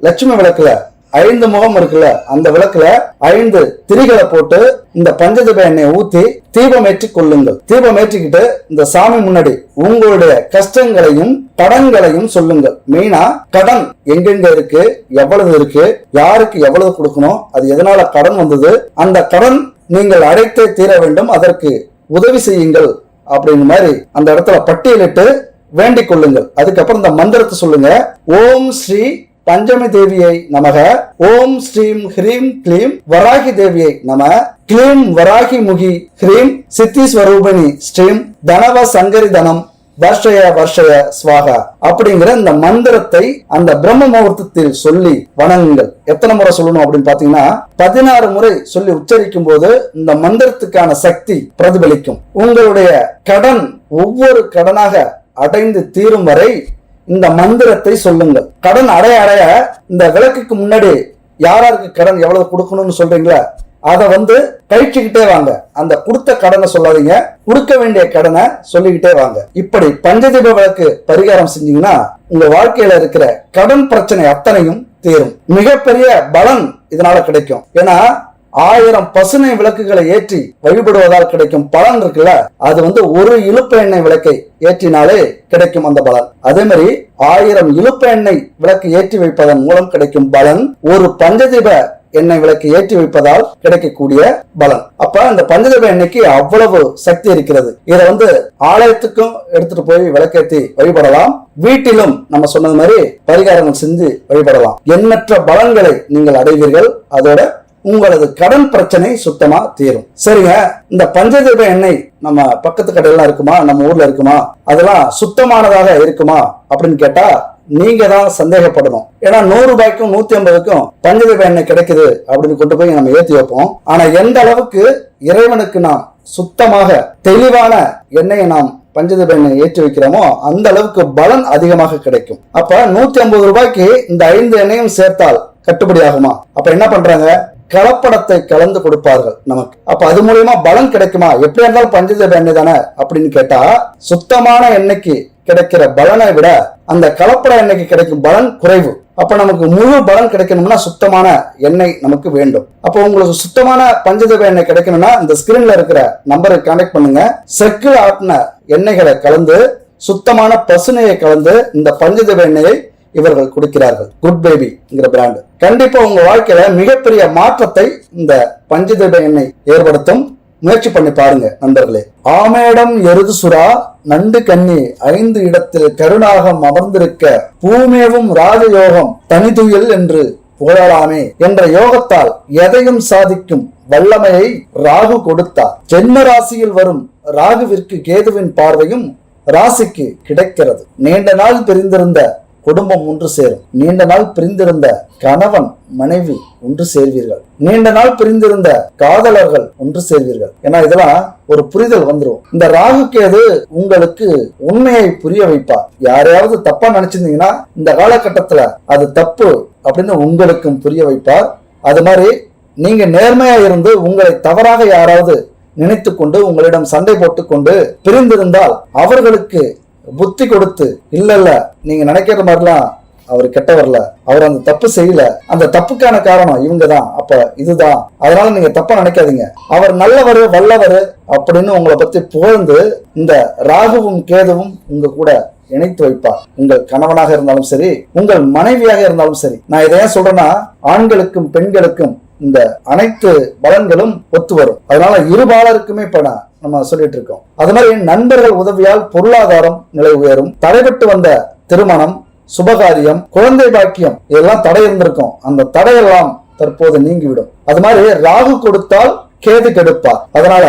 லட்சுமி விளக்குல 5 முகம் இருக்குல்ல, அந்த விளக்குல 5 திரிகளை போட்டு இந்த பஞ்சதீப எண்ணெயை ஊத்தி தீபம் ஏற்றி கொள்ளுங்கள். தீபம் ஏற்றிக்கிட்டு இந்த சாமி முன்னாடி உங்களுடைய கஷ்டங்களையும் கடன்களையும் சொல்லுங்கள். மெயினா கடன் எங்கெங்க இருக்கு, எவ்வளவு இருக்கு, யாருக்கு எவ்வளவு கொடுக்கணும், அது எதனால கடன் வந்தது, அந்த கடன் நீங்கள் அடைத்தே தீர வேண்டும், அதற்கு உதவி செய்யுங்கள் அப்படிங்கிற மாதிரி அந்த இடத்துல பட்டியலிட்டு வேண்டிக் கொள்ளுங்கள். அதுக்கப்புறம் இந்த மந்திரத்தை சொல்லுங்க. ஓம் ஸ்ரீ பஞ்சமி தேவியை நமக, ஓம் ஸ்ரீம் ஹ்ரீம் க்ளீம் வராகி தேவியை நம, க்ளீம் வராகி முகி ஹ்ரீம் சித்தி ஸ்வரூபிணி ஸ்ரீம் தனவ சங்கரி தனம் வர்ஷய வர்ஷய ஸ்வாகா அப்படிங்கிற இந்த மந்திரத்தை அந்த பிரம்ம முகூர்த்தத்தில் சொல்லி வணங்குங்கள். எத்தனை முறை சொல்லணும் அப்படின்னு பாத்தீங்கன்னா 16 முறை சொல்லி உச்சரிக்கும் போது இந்த மந்திரத்துக்கான சக்தி பிரதிபலிக்கும். உங்களுடைய கடன் ஒவ்வொரு கடனாக அடைந்து தீரும் வரை இந்த மந்திரத்தை சொல்லுங்கள். கடன் அடைய அடைய இந்த விளக்குக்கு முன்னாடி யாராருக்கு கடன் எவ்வளவு கொடுக்கணும்னு சொல்றீங்களா அதை கழிச்சுக்கிட்டே வாங்க. அந்த கொடுத்த கடனை சொல்லாதீங்க, கொடுக்க வேண்டிய கடனை சொல்லிக்கிட்டே வாங்க. இப்படி பஞ்சதீப விளக்கு பரிகாரம் செஞ்சீங்கன்னா உங்க வாழ்க்கையில இருக்கிற கடன் பிரச்சனை அத்தனையும் தீரும். மிகப்பெரிய பலன் இதனால கிடைக்கும். ஏன்னா 1000 பசுனை விளக்குகளை ஏற்றி வழிபடுவதால் கிடைக்கும் பலன் இருக்குல்ல, அது ஒரு இலுப்ப எண்ணெய் விளக்கை ஏற்றினாலே கிடைக்கும் அந்த பலன். அதே மாதிரி 1000 இலுப்ப எண்ணெய் விளக்கு ஏற்றி வைப்பதன் மூலம் கிடைக்கும் பலன் ஒரு பஞ்சதீப எண்ணெய் விளக்கு ஏற்றி வைப்பதால் கிடைக்கக்கூடிய பலன். அப்ப அந்த பஞ்சதீப எண்ணெய்க்கு அவ்வளவு சக்தி இருக்கிறது. இதை ஆலயத்துக்கும் எடுத்துட்டு போய் விளக்கேற்றி வழிபடலாம். வீட்டிலும் நம்ம சொன்னது மாதிரி பரிகாரங்கள் செஞ்சு வழிபடலாம். எண்ணற்ற பலன்களை நீங்கள் அடைவீர்கள். அதோட உங்களது கடன் பிரச்சனை சுத்தமா தீரும். சரிங்க, இந்த பஞ்சதீப எண்ணெய் நம்ம பக்கத்து கடையெல்லாம் இருக்குமா, நம்ம ஊர்ல இருக்குமா, அதெல்லாம் சுத்தமானதாக இருக்குமா அப்படின்னு கேட்டா நீங்க தான் சந்தேகப்படணும். ஏன்னா 100 ரூபாய்க்கும் 150க்கும் பஞ்சதீப எண்ணெய் கிடைக்குது அப்படின்னு கொண்டு போய் நம்ம ஏற்றி வைப்போம். ஆனா எந்த அளவுக்கு இறைவனுக்கு நாம் சுத்தமாக தெளிவான எண்ணெயை நாம் பஞ்சதீப எண்ணெய் ஏற்றி வைக்கிறோமோ அந்த அளவுக்கு பலன் அதிகமாக கிடைக்கும். அப்ப 150 ரூபாய்க்கு இந்த 5 எண்ணெயும் சேர்த்தால் கட்டுப்படி ஆகுமா? அப்ப என்ன பண்றாங்க, கலப்படத்தை கலந்து கொடுப்பார்கள் நமக்கு. அப்ப அது மூலியமா பலன் கிடைக்குமா? எப்படி இருந்தாலும் பஞ்சதீப எண்ணெய் தானே அப்படின்னு கேட்டா சுத்தமான எண்ணெய்க்கு கிடைக்கிற பலனை விட அந்த கலப்பட எண்ணெய்க்கு கிடைக்கும் பலன் குறைவு. அப்ப நமக்கு முழு பலன் கிடைக்கணும்னா சுத்தமான எண்ணெய் நமக்கு வேண்டும். அப்போ உங்களுக்கு சுத்தமான பஞ்சதீப எண்ணெய் கிடைக்கணும்னா இந்த ஸ்கிரீன்ல இருக்கிற நம்பரை கான்டாக்ட் பண்ணுங்க. செக்கில் ஆட்டின எண்ணெய்களை கலந்து சுத்தமான பசுனையை கலந்து இந்த பஞ்சதீப எண்ணெயை இவர்கள் கொடுக்கிறார்கள். குட் பேபிங்கிற பிராண்ட். கண்டிப்பா உங்க வாழ்க்கையில மிகப்பெரிய மாற்றத்தை இந்த பஞ்சதீப எண்ணெய் ஏற்படுத்தும். முயற்சி பண்ணி பாருங்க நண்பர்களே. ஆமேடம் எருது சுறா நண்டு கன்னி 5 இடத்தில் கருணாகம் அமர்ந்திருக்க பூமேவும் ராஜயோகம் தனிதுயில் என்று புகழலாமே என்ற யோகத்தால் எதையும் சாதிக்கும் வல்லமையை ராகு கொடுத்தார். ஜென்ம ராசியில் வரும் ராகுவிற்கு கேதுவின் பார்வையும் ராசிக்கு கிடைக்கிறது. நீண்ட நாள் பிரிந்திருந்த குடும்பம் ஒன்று சேரும். நீண்ட நாள் பிரிந்திருந்த கணவன் மனைவி ஒன்று சேர்வீர்கள். நீண்ட நாள் பிரிந்திருந்த காதலர்கள் ஒன்று சேர்வீர்கள். ஏன்னா இதெல்லாம் ஒரு புரிதல் வந்துடும். இந்த ராகு கேது உங்களுக்கு உண்மையை புரிய வைப்பார். யாரையாவது தப்பா நினைச்சிருந்தீங்கன்னா இந்த காலகட்டத்துல அது தப்பு அப்படின்னு உங்களுக்கும் புரிய வைப்பார். அது மாதிரி நீங்க நேர்மையா இருந்து உங்களை தவறாக யாராவது நினைத்து கொண்டு உங்களிடம் சண்டை போட்டு கொண்டு பிரிந்திருந்தால் அவர்களுக்கு புத்தி கொடுத்து இல்ல நீங்க நினைக்கிற மாதிரிலாம் அவர் கெட்டவர்ல, அவர் அந்த தப்பு செய்யல, அந்த தப்புக்கான காரணம் இவங்க தான், அப்ப இதுதான், அதனால நீங்க தப்பா நினைக்காதீங்க, அவர் நல்லவர் வல்லவர் அப்படின்னு உங்களை பத்தி புகழ்ந்து இந்த ராகுவும் கேதுவும் உங்க கூட இணைத்து வைப்பார். உங்கள் கணவனாக இருந்தாலும் சரி, உங்கள் மனைவியாக இருந்தாலும் சரி. நான் இதை ஏன் சொல்றேன்னா ஆண்களுக்கும் பெண்களுக்கும் இந்த அனைத்து பலன்களும் ஒத்து வரும். அதனால இருபாலருக்குமே இப்ப நம்ம சொல்லிட்டு இருக்கோம். அது மாதிரி நண்பர்கள் உதவியால் பொருளாதாரம் நிலை உயரும். தடைபட்டு வந்த திருமணம், சுபகாரியம், குழந்தை பாக்கியம் இதெல்லாம் தடை இருந்திருக்கும். அந்த தடையெல்லாம் தற்போது நீங்கிவிடும். அது மாதிரி ராகு கொடுத்தால் கேது கெடுப்பார். அதனால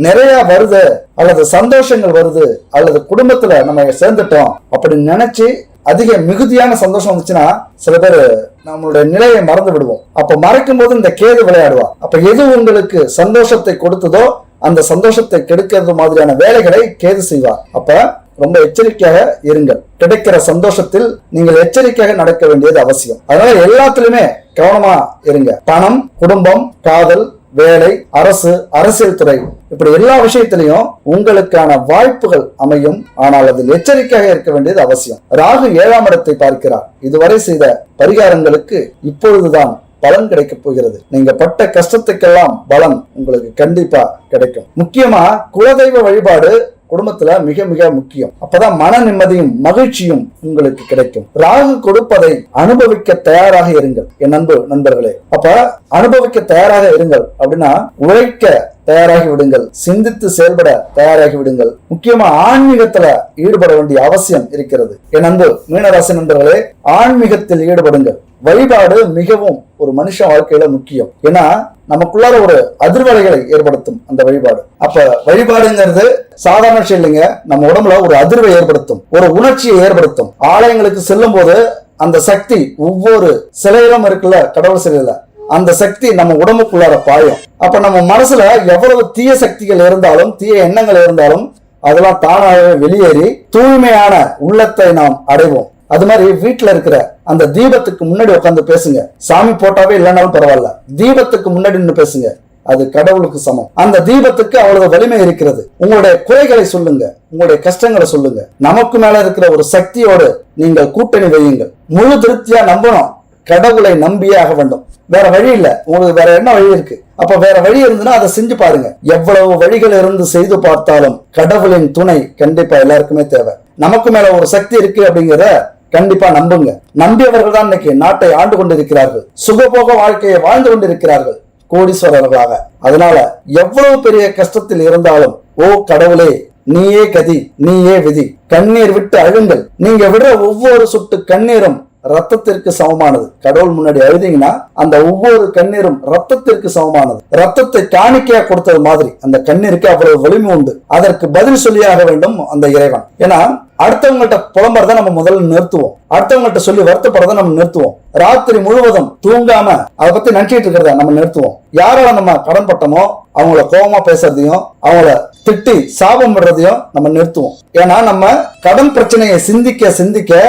நிறைய வருது அல்லது சந்தோஷங்கள் வருது அல்லது குடும்பத்துல நம்ம சேர்ந்துட்டோம் அப்படின்னு நினைச்சு அதிக மிகுதியான சந்தோஷம் வந்துச்சுன்னா சில பேர் நம்மளுடைய நிலையை மறந்து விடுவோம். அப்ப மறைக்கும் போது இந்த கேது விளையாடுவார். அப்ப எது உங்களுக்கு சந்தோஷத்தை கொடுத்ததோ அந்த சந்தோஷத்தை கெடுக்கிறது மாதிரியான வேலைகளை கேது செய்வார். அப்ப ரொம்ப எச்சரிக்கையாக இருங்கள். கிடைக்கிற சந்தோஷத்தில் நீங்கள் எச்சரிக்கையாக நடக்க வேண்டியது அவசியம். அதனால எல்லாத்திலுமே கவனமா இருங்க. பணம், குடும்பம், காதல், வேலை, அரசு, அரசியல் துறை, இப்படி எல்லா விஷயத்திலையும் உங்களுக்கான வாய்ப்புகள் அமையும். ஆனால் அதில் எச்சரிக்கையாக இருக்க வேண்டியது அவசியம். ராகு 7ஆம் இடத்தை பார்க்கிறார். இதுவரை செய்த பரிகாரங்களுக்கு இப்பொழுதுதான் பலன் கிடைக்க போகிறது. நீங்க பட்ட கஷ்டத்துக்கெல்லாம் பலன் உங்களுக்கு கண்டிப்பா கிடைக்கும். முக்கியமா குலதெய்வ வழிபாடு குடும்பத்துல மிக மிக முக்கியம். அப்பதான் மன நிம்மதியும் மகிழ்ச்சியும் உங்களுக்கு கிடைக்கும். ராகு கொடுப்பதை அனுபவிக்க தயாராக இருங்கள் என் நண்பர்களே. அப்ப அனுபவிக்க தயாராக இருங்கள் அப்படின்னா உழைக்க தயாராகி விடுங்கள், சிந்தித்து செயல்பட தயாராகி விடுங்கள். முக்கியமா ஆன்மீகத்துல ஈடுபட வேண்டிய அவசியம் இருக்கிறது. என் அன்பு மீனராசி நண்பர்களே, ஆன்மீகத்தில் ஈடுபடுங்கள். வழிபாடு மிகவும் ஒரு மனுஷ வாழ்க்கையில முக்கியம். ஏன்னா நமக்குள்ளார ஒரு அதிர்வலைகளை ஏற்படுத்தும் அந்த வழிபாடு. அப்ப வழிபாடுங்கிறது சாதாரண விஷயம் இல்லைங்க. நம்ம உடம்புல ஒரு அதிர்வை ஏற்படுத்தும், ஒரு உணர்ச்சியை ஏற்படுத்தும். ஆலயங்களுக்கு செல்லும் போது அந்த சக்தி ஒவ்வொரு சிலையிலும் இருக்குல்ல, கடவுள் சிலையில அந்த சக்தி நம்ம உடம்புக்குள்ளார பாயும். அப்ப நம்ம மனசுல எவ்வளவு தீய சக்திகள் இருந்தாலும், தீய எண்ணங்கள் இருந்தாலும் அதெல்லாம் தானாகவே வெளியேறி தூய்மையான உள்ளத்தை நாம் அடைவோம். அது மாதிரி வீட்டுல இருக்கிற அந்த தீபத்துக்கு முன்னாடி உட்காந்து பேசுங்க. சாமி போட்டாவே இல்லைனாலும் பரவாயில்ல, தீபத்துக்கு முன்னாடி நின்று பேசுங்க. அது கடவுளுக்கு சமம். அந்த தீபத்துக்கு அவ்வளவு வலிமை இருக்கிறது. உங்களுடைய குறைகளை சொல்லுங்க, உங்களுடைய கஷ்டங்களை சொல்லுங்க. நமக்கு மேல இருக்கிற ஒரு சக்தியோடு நீங்கள் கூட்டணி வையுங்கள். முழு திருப்தியா நம்பணும், கடவுளை நம்பியே ஆக வேண்டும். வேற வழி இல்ல, உங்களுக்கு வேற என்ன வழி இருக்கு? அப்ப வேற வழி இருந்துன்னா அதை செஞ்சு பாருங்க. எவ்வளவு வழிகள் இருந்து செய்து பார்த்தாலும் கடவுளின் துணை கண்டிப்பா எல்லாருக்குமே தேவை. நமக்கு மேல ஒரு சக்தி இருக்கு அப்படிங்கிறத கண்டிப்பா நம்புங்க. நம்பியவர்கள் தான் இன்னைக்கு நாட்டை ஆண்டு கொண்டிருக்கிறார்கள், சுகபோக வாழ்க்கையை வாழ்ந்து கொண்டிருக்கிறார்கள் கோடீஸ்வரர்களாக. அதனால எவ்வளவு பெரிய கஷ்டத்தில் இருந்தாலும், ஓ கடவுளே நீயே கதி, நீயே விதி, கண்ணீர் விட்டு அழுங்கள். நீங்க விடுற ஒவ்வொரு சொட்டு கண்ணீரும் ரத்தத்திற்கு சமமானது. கடவுள் முன்னாடி அழுதீங்கன்னா அந்த ஒவ்வொரு கண்ணீரும் ரத்தத்திற்கு சமமானது. ரத்தத்தை காணிக்கையா கொடுத்தது மாதிரி அந்த கண்ணீருக்கு அவ்வளவு வலிமை உண்டு. அதற்கு பதில் சொல்லியாக வேண்டும் அந்த இறைவன். ஏன்னா அடுத்தவங்கள்ட்ட புலம்புறத நம்ம முதல்ல நிறுத்துவோம், அடுத்தவங்கள்ட்ட சொல்லி வருத்தப்படுறத நம்ம நிறுத்துவோம். ராத்திரி முழுவதும் தூங்காம அதை பத்தி நினைச்சிட்டு இருக்கிறத நம்ம நிறுத்துவோம். யாரால நம்ம கடன் பட்டமோ அவங்கள கோபமா பேசுறதையும், அவங்கள திட்டி சாபம் விடுறதையும் நம்ம நிறுத்துவோம். ஏன்னா நம்ம கடன் பிரச்சனையை சிந்திக்க சிந்திக்க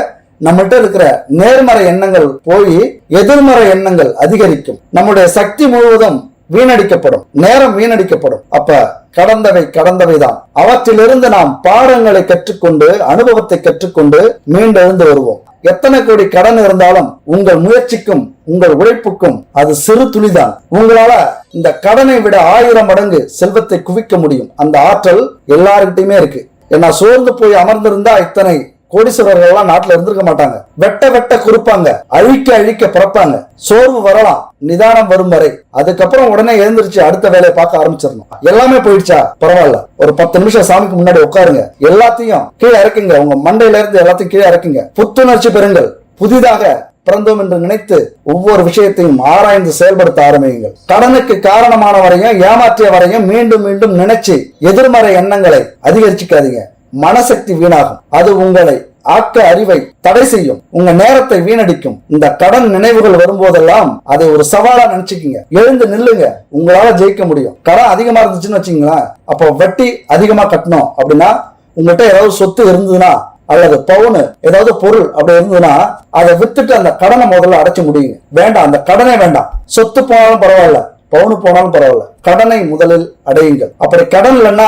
நம்மகிட்ட இருக்கிற நேர்மறை எண்ணங்கள் போய் எதிர்மறை எண்ணங்கள் அதிகரிக்கும். நம்முடைய சக்தி முழுவதும் வீணடிக்கப்படும், நேரம் வீணடிக்கப்படும். அப்ப கடந்தவை கடந்தவைதான். அவற்றிலிருந்து நாம் பாடங்களை கற்றுக்கொண்டு, அனுபவத்தை கற்றுக்கொண்டு மீண்டெழுந்து வருவோம். எத்தனை கோடி கடன் இருந்தாலும் உங்கள் முயற்சிக்கும் உங்கள் உழைப்புக்கும் அது சிறு துளிதான். உங்களால இந்த கடனை விட 1000 மடங்கு செல்வத்தை குவிக்க முடியும். அந்த ஆற்றல் எல்லாருக்கிட்டையுமே இருக்கு. ஏன்னா சோர்ந்து போய் அமர்ந்திருந்தா இத்தனை கோடீஸ்வரர்கள் எல்லாம் நாட்டுல இருந்திருக்க மாட்டாங்க. வெட்ட வெட்ட குறிப்பாங்க, அழிக்க அழிக்க பிறப்பாங்க. சோர்வு வரலாம், நிதானம் வரும் வரை. அதுக்கப்புறம் உடனே எழுந்திருச்சு அடுத்த வேலையை பார்க்க ஆரம்பிச்சிடணும். எல்லாமே போயிடுச்சா பரவாயில்ல, ஒரு 10 நிமிஷம் சாமிக்கு முன்னாடி உட்காருங்க. எல்லாத்தையும் கீழே இறக்குங்க, உங்க மண்டையில இருந்து எல்லாத்தையும் கீழே இறக்குங்க. புத்துணர்ச்சி பெறுங்கள். புதிதாக பிறந்தோம் என்று நினைத்து ஒவ்வொரு விஷயத்தையும் ஆராய்ந்து செயல்படுத்த ஆரம்பியுங்கள். கடனுக்கு காரணமானவரையும் ஏமாற்றியவரையும் மீண்டும் மீண்டும் நினைச்சு எதிர்மறை எண்ணங்களை அதிகரிச்சுக்காதீங்க. மனசக்தி வீணாகும். அது உங்களை ஆக்க அறிவை தடை செய்யும், உங்க நேரத்தை வீணடிக்கும். இந்த கடன் நினைவுகள் வரும்போதெல்லாம் அதை ஒரு சவாலா நினைச்சுக்கீங்க. எழுந்து நில்லுங்க, உங்களால ஜெயிக்க முடியும். கடன் அதிகமா இருந்துச்சுன்னு வச்சுங்களேன், அப்போ வட்டி அதிகமா கட்டணும் அப்படின்னா, உங்கள்கிட்ட ஏதாவது சொத்து இருந்ததுன்னா அல்லது பவுனு ஏதாவது பொருள் அப்படி இருந்ததுன்னா அதை வித்துட்டு அந்த கடனை முதல்ல அடைச்சு முடியுங்க. வேண்டாம், அந்த கடனே வேண்டாம். சொத்து போனாலும் பரவாயில்ல, பவுனு போனாலும் பரவாயில்ல, கடனை முதலில் அடையுங்கள். அப்படி கடன் இல்லைன்னா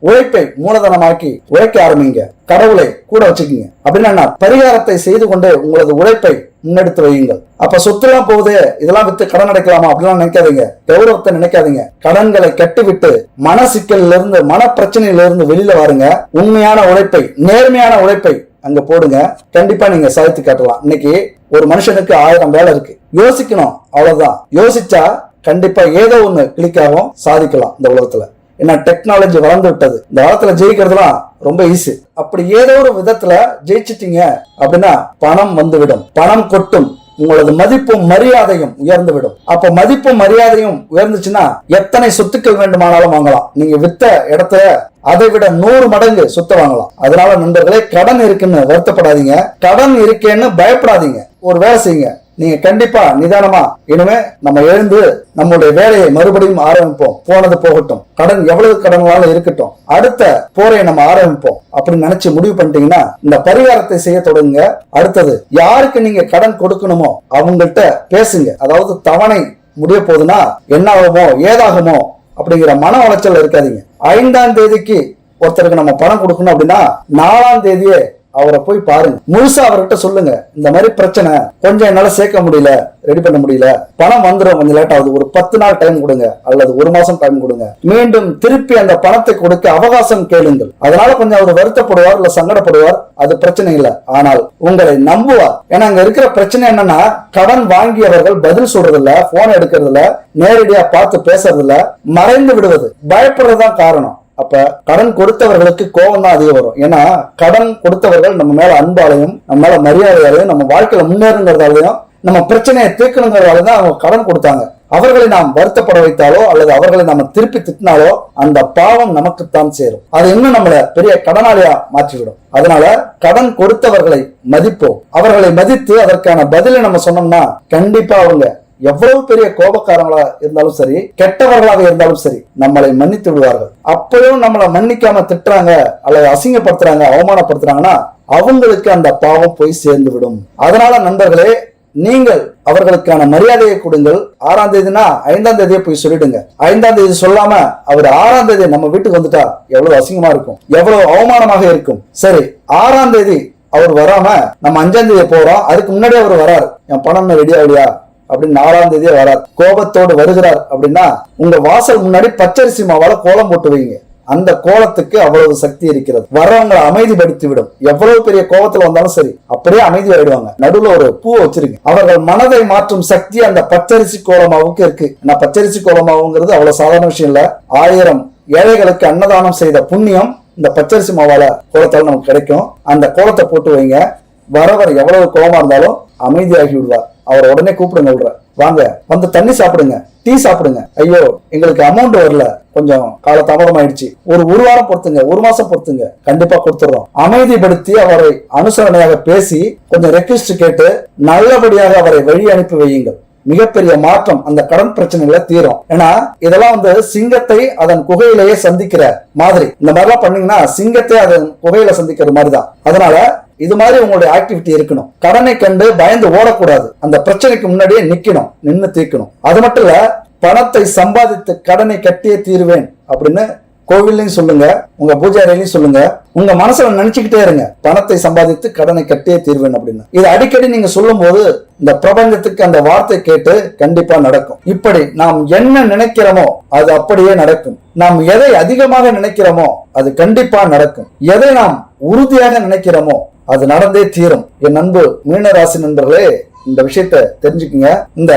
உழைப்பை மூலதனமாக்கி உழைக்க ஆரம்பிங்க. கடவுளை கூட வச்சுக்கீங்க. அப்படின்னா பரிகாரத்தை செய்து கொண்டு உங்களது உழைப்பை முன்னெடுத்து வையுங்கள். அப்ப சொத்துலாம் போகுது, இதெல்லாம் வித்து கடன் அடைக்கலாமா அப்படிலாம் நினைக்காதீங்க. கௌரவத்தை நினைக்காதீங்க. கடன்களை கட்டிவிட்டு மன சிக்கலில் இருந்து, மன பிரச்சனையில இருந்து வெளியில வாருங்க. உண்மையான உழைப்பை, நேர்மையான உழைப்பை அங்க போடுங்க. கண்டிப்பா நீங்க சாதித்து காட்டலாம். இன்னைக்கு ஒரு மனுஷனுக்கு 1000 வேலை இருக்கு. யோசிக்கணும், அவ்வளவுதான். யோசிச்சா கண்டிப்பா ஏதோ ஒண்ணு கிளிக்காகவும் சாதிக்கலாம் இந்த உலகத்துல. ஏன்னா டெக்னாலஜி வளர்ந்து விட்டது. இந்த காலத்துல ஜெயிக்கிறதுலாம் ரொம்ப ஈஸி. அப்படி ஏதோ ஒரு விதத்துல ஜெயிச்சிட்டீங்க அப்படின்னா பணம் வந்துவிடும், பணம் கொட்டும். உங்களது மதிப்பும் மரியாதையும் உயர்ந்து விடும். அப்ப மதிப்பும் மரியாதையும் உயர்ந்துச்சுன்னா எத்தனை சொத்துக்கள் வேண்டுமானாலும் வாங்கலாம். நீங்க வித்த இடத்துல அதை விட 100 மடங்கு சொத்து வாங்கலாம். அதனால நண்பர்களே, கடன் இருக்குன்னு வருத்தப்படாதீங்க, கடன் இருக்கேன்னு பயப்படாதீங்க. ஒரு வேலை செய்யுங்க. நீங்க கண்டிப்பா நிதானமா இனிமே நம்ம எழுந்து நம்மளுடைய வேலையை மறுபடியும் ஆரம்பிப்போம். போனது போகட்டும், கடன் எவ்வளவு கடனாலும் இருக்கட்டும், அடுத்த போரை நம்ம ஆரம்பிப்போம் அப்படின்னு நினைச்சு முடிவு பண்ணிட்டீங்கன்னா இந்த பரிகாரத்தை செய்ய தொடங்குங்க. அடுத்தது யாருக்கு நீங்க கடன் கொடுக்கணுமோ அவங்கள்ட்ட பேசுங்க. அதாவது தவணை முடிய போகுதுன்னா என்ன ஆகுமோ ஏதாகுமோ அப்படிங்கிற மன உளைச்சல் இருக்காதீங்க. 5ஆம் தேதிக்கு ஒருத்தருக்கு நம்ம பணம் கொடுக்கணும் அப்படின்னா 4ஆம் தேதியே அவரை போய் பாருங்க, முழுசா அவர்கிட்ட சொல்லுங்க, இந்த மாதிரி பிரச்சனை, கொஞ்சம் என்னால சேர்க்க முடியல, ரெடி பண்ண முடியல, பணம் வந்துடும், கொஞ்சம் லேட் ஆகுது, ஒரு 10 நாள் டைம் கொடுங்க அல்லது 1 மாசம் டைம் கொடுங்க, மீண்டும் திருப்பி அந்த பணத்தை கொடுக்க அவகாசம் கேளுங்கள். அதனால கொஞ்சம் அவர் வருத்தப்படுவார், இல்ல சங்கடப்படுவார், அது பிரச்சனை இல்லை. ஆனால் உங்களை நம்புவார். ஏன்னா அங்க இருக்கிற பிரச்சனை என்னன்னா, கடன் வாங்கியவர்கள் பதில் சொல்றதில்ல, போன் எடுக்கிறதுல, நேரடியா பார்த்து பேசுறதில்ல, மறைந்து விடுவது, பயப்படுறதுதான் காரணம். அப்ப கடன் கொடுத்தவர்களுக்கு கோபம் தான் அதிகம் வரும். ஏன்னா கடன் கொடுத்தவர்கள் நம்ம மேல அன்பாலையும், நம்ம மேல மரியாதையாலையும், நம்ம வாழ்க்கையில முன்னேறுங்கிறதாலையும், நம்ம பிரச்சனையை தீர்க்கணுங்கிறதால தான் அவங்க கடன் கொடுத்தாங்க. அவர்களை நாம் வருத்தப்பட வைத்தாலோ அல்லது அவர்களை நம்ம திருப்பி திட்டினாலோ அந்த பாவம் நமக்குத்தான் சேரும். அது இன்னும் நம்மள பெரிய கடனாளியா மாற்றிவிடும். அதனால கடன் கொடுத்தவர்களை மதிப்போம். அவர்களை மதித்து அதற்கான பதிலை நம்ம சொன்னோம்னா கண்டிப்பா அவங்க எவ்வளவு பெரிய கோபக்காரங்களா இருந்தாலும் சரி, கெட்டவர்களாக இருந்தாலும் சரி, நம்மளை மன்னித்து விடுவார்கள். அப்பயும் நம்மளை மன்னிக்காம திட்டுறாங்க அல்லது அசிங்கப்படுத்துறாங்க, அவமானப்படுத்துறாங்கன்னா அவங்களுக்கு அந்த பாவம் போய் சேர்ந்து விடும். அதனால நண்பர்களே, நீங்கள் அவர்களுக்கான மரியாதையை கொடுங்கள். 6ஆம் தேதினா 5ஆம் தேதியே போய் சொல்லிடுங்க. 5ஆம் தேதி சொல்லாம அவர் 6ஆம் தேதி நம்ம வீட்டுக்கு வந்துட்டா எவ்வளவு அசிங்கமா இருக்கும், எவ்வளவு அவமானமாக இருக்கும். சரி, 6ஆம் தேதி அவர் வராம நம்ம 5ஆம் தேதி போறோம், அதுக்கு முன்னாடியே அவர் வராரு, என் பணம் ரெடி ஆகலையா அப்படின்னு 4ஆம் தேதியே வரார், கோபத்தோடு வருகிறார் அப்படின்னா உங்க வாசல் முன்னாடி பச்சரிசி மாவால கோலம் போட்டு வைங்க. அந்த கோலத்துக்கு அவ்வளவு சக்தி இருக்கிறது. வர்றவங்களை அமைதிப்படுத்தி விடும். எவ்வளவு பெரிய கோபத்துல வந்தாலும் சரி, அப்படியே அமைதி ஆயிடுவாங்க. நடுவுல ஒரு பூ வச்சிருங்க. அவர்கள் மனதை மாற்றும் சக்தி அந்த பச்சரிசி கோலமாவுக்கு இருக்கு. நான் பச்சரிசி கோலமாவுங்கிறது அவ்வளவு சாதாரண விஷயம் இல்ல. 1000 ஏழைகளுக்கு அன்னதானம் செய்த புண்ணியம் இந்த பச்சரிசி மாவால கோலத்தால நமக்கு கிடைக்கும். அந்த கோலத்தை போட்டு வைங்க. வரவர் எவ்வளவு கோபமா இருந்தாலும் அமைதியாகி விடுவார். அவர் உடனே கூப்பிடுங்க, விடுற வாங்க, வந்து தண்ணி சாப்பிடுங்க, டீ சாப்பிடுங்க. ஐயோ எங்களுக்கு அமௌண்ட் வரல, கொஞ்சம் கால தாமதம் ஆயிடுச்சு, ஒரு வாரம் பொறுத்துங்க, 1 மாசம் பொறுத்துங்க, கண்டிப்பா கொடுத்துறோம். அமைதிப்படுத்தி அவரை அனுசரணையாக பேசி கொஞ்சம் ரெக்வெஸ்ட் கேட்டு நல்லபடியாக அவரை வழி அனுப்பி வையுங்கள். மிகப்பெரிய மாற்றம் அந்த கடன் பிரச்சனைகளை தீரும். ஏன்னா இதெல்லாம் சிங்கத்தை அதன் குகையிலேயே சந்திக்கிற மாதிரி. இந்த மாதிரிலாம் பண்ணீங்கன்னா சிங்கத்தை அதன் குகையில சந்திக்கிற மாதிரிதான். அதனால இது மாதிரி உங்களுடைய ஆக்டிவிட்டி இருக்கணும். கடனை கண்டு பயந்து ஓடக்கூடாது. அந்த பிரச்சனைக்கு முன்னாடியே நிக்கணும், நின்னு தீர்க்கணும். அது மட்டும் இல்ல, பணத்தை சம்பாதித்து கடனை கட்டியே தீருவேன் அப்படின்னு கோவிலையும் சொல்லுங்க, உங்க பூஜாரிலையும் சொல்லுங்க, உங்க மனசுல நினைச்சுக்கிட்டே இருங்க, பணத்தை சம்பாதித்து கடனை கட்டியே தீர்வேன் அப்படின்னு. இது அடிக்கடி நீங்க சொல்லும் போது இந்த பிரபஞ்சத்துக்கு அந்த வார்த்தை கேட்டு கண்டிப்பா நடக்கும். இப்படி நாம் என்ன நினைக்கிறோமோ அது அப்படியே நடக்கும். நாம் எதை அதிகமாக நினைக்கிறோமோ அது கண்டிப்பா நடக்கும். எதை நாம் உறுதியாக நினைக்கிறோமோ அது நடந்தே தீரும். என் அன்பு மீனராசி நண்பர்களே, இந்த விஷயத்தை தெரிஞ்சுக்குங்க. இந்த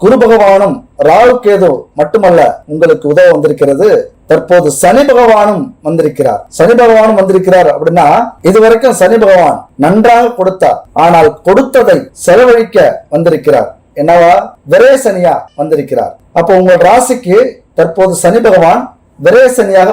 குரு பகவானும் ராகு கேது மட்டுமல்ல உங்களுக்கு உதவ வந்திருக்கிறது, தற்போது சனி பகவானும் வந்திருக்கிறார். சனி பகவானும் வந்திருக்கிறார் அப்படின்னா இதுவரைக்கும் சனி பகவான் நன்றாக கொடுத்தார், ஆனால் கொடுத்ததை செலவழிக்க வந்திருக்கிறார். என்னவா? விரய சனியா வந்திருக்கிறார். அப்போ உங்கள் ராசிக்கு தற்போது சனி பகவான் விரயசனியாக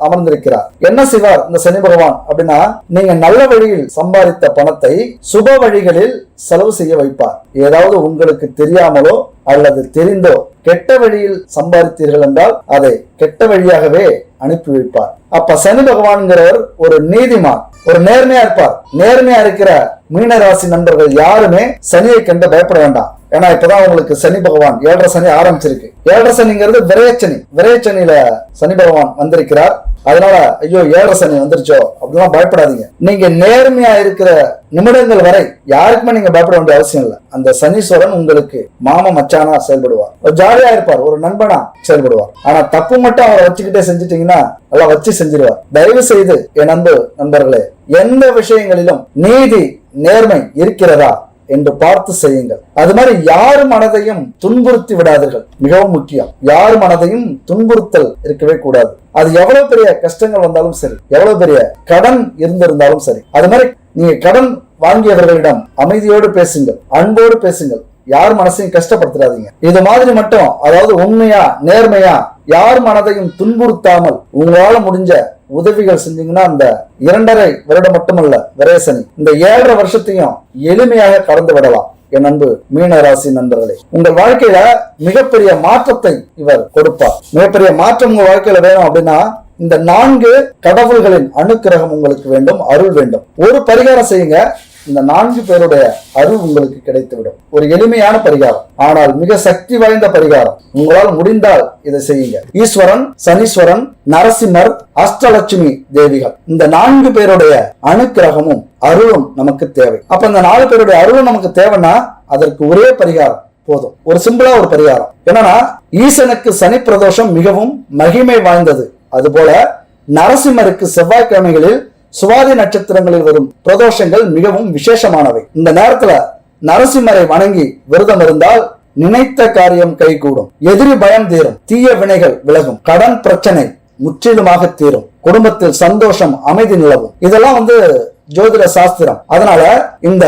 அமர்ந்திருக்கிறார். என்ன செய்வார் இந்த சனி பகவான் அப்படின்னா, நீங்க நல்ல வழியில் சம்பாதித்த பணத்தை சுப வழிகளில் செலவு செய்ய வைப்பார். ஏதாவது உங்களுக்கு தெரியாமலோ அல்லது தெரிந்தோ கெட்ட வழியில் சம்பாதித்தீர்கள் என்றால் அதை கெட்ட வழியாகவே அனுப்பி வைப்பார். அப்ப சனி பகவான்கிறவர் ஒரு நீதிமான், ஒரு நேர்மையா இருப்பார். நேர்மையா இருக்கிற மீனராசி நண்பர்கள் யாருமே சனியை கண்டு பயப்பட வேண்டாம். ஏன்னா இப்பதான் உங்களுக்கு சனி பகவான் 7.5 சனி ஆரம்பிச்சிருக்கு. 7.5 சனிங்கிறது விரயச்சனி. விரயச்சனியில சனி பகவான் வந்திருக்கிறார். அதனால ஐயோ 7.5 சனி வந்துருச்சோ அப்படிலாம் பயப்படாதீங்க. நீங்க நேர்மையா இருக்கிற நிமிடங்கள் வரை யாருக்குமே நீங்க பயப்பட வேண்டிய அவசியம் இல்லை. அந்த சனீஸ்வரன் உங்களுக்கு மாமா மச்சானா செயல்படுவார், ஜாலியா இருப்பார், ஒரு நண்பனா செயல்படுவார். ஆனா தப்பு மட்டும் அவரை வச்சுக்கிட்டே செஞ்சுட்டீங்கன்னா எல்லாம் வச்சு செஞ்சிருவார். தயவு செய்து என் அன்பு நண்பர்களே, எந்த விஷயங்களிலும் நீதி நேர்மை இருக்கிறதா என்று பார்த்து செய்யுங்கள். அது மாதிரி யார் மனதையும் துன்புறுத்தி விடாதீர்கள். மிகவும் முக்கியம், யார் மனதையும் துன்புறுத்தல் இருக்கவே கூடாது. அது எவ்வளவு பெரிய கஷ்டங்கள் வந்தாலும் சரி, எவ்வளவு பெரிய கடன் இருந்திருந்தாலும் சரி, அது மாதிரி நீங்க கடன் வாங்கியவர்களிடம் அமைதியோடு பேசுங்கள், அன்போடு பேசுங்கள். யார் மனசையும் கஷ்டப்படுத்தாதீங்க. இது மாதிரி மட்டும், அதாவது உண்மையா நேர்மையா யார் மனதையும் துன்புறுத்தாமல் உங்களால முடிஞ்ச உதவிகள் செஞ்சீங்கன்னா அந்த 2.5 வருடம் மட்டுமல்ல விரயசனி, இந்த 7.5 வருஷத்தையும் எளிமையாக கடந்து விடலாம். என் அன்பு மீனராசி நண்பர்களே, உங்கள் வாழ்க்கையில மிகப்பெரிய மாற்றத்தை இவர் கொடுப்பார். மிகப்பெரிய மாற்றம் உங்க வாழ்க்கையில வேணும் அப்படின்னா இந்த 4 கடவுள்களின் அனுக்கிரகம் உங்களுக்கு வேண்டும், அருள் வேண்டும். ஒரு பரிகாரம் செய்யுங்க. இந்த 4 பேருடைய அருள் உங்களுக்கு கிடைத்துவிடும். ஒரு எளிமையான பரிகாரம், ஆனால் மிக சக்தி வாய்ந்த பரிகாரம். உங்களால் முடிந்தால் இதை செய்யுங்க. ஈஸ்வரன், சனீஸ்வரன், நரசிம்மர், அஷ்டலட்சுமி தேவிகள், இந்த 4 பேருடைய அனுக்கிரகமும் அருளும் நமக்கு தேவை. அப்ப இந்த 4 பேருடைய அருளும் நமக்கு தேவைன்னா அதற்கு ஒரே பரிகாரம் போதும். ஒரு சிம்பிளா ஒரு பரிகாரம் என்னன்னா, ஈசனுக்கு சனி பிரதோஷம் மிகவும் மகிமை வாய்ந்தது. அதுபோல நரசிம்மருக்கு செவ்வாய்க்கிழமைகளில் சுவாதி நட்சத்திரங்களில் வரும் பிரதோஷங்கள் மிகவும் விசேஷமானவை. இந்த நேரத்துல நரசிம்மரை வணங்கி விரதம் இருந்தால் நினைத்த காரியம் கைகூடும், எதிரி பயம் தீரும், தீய வினைகள் விலகும், கடன் பிரச்சனை முற்றிலுமாக தீரும், குடும்பத்தில் சந்தோஷம் அமைதி நிலவும். இதெல்லாம் ஜோதிட சாஸ்திரம். அதனால இந்த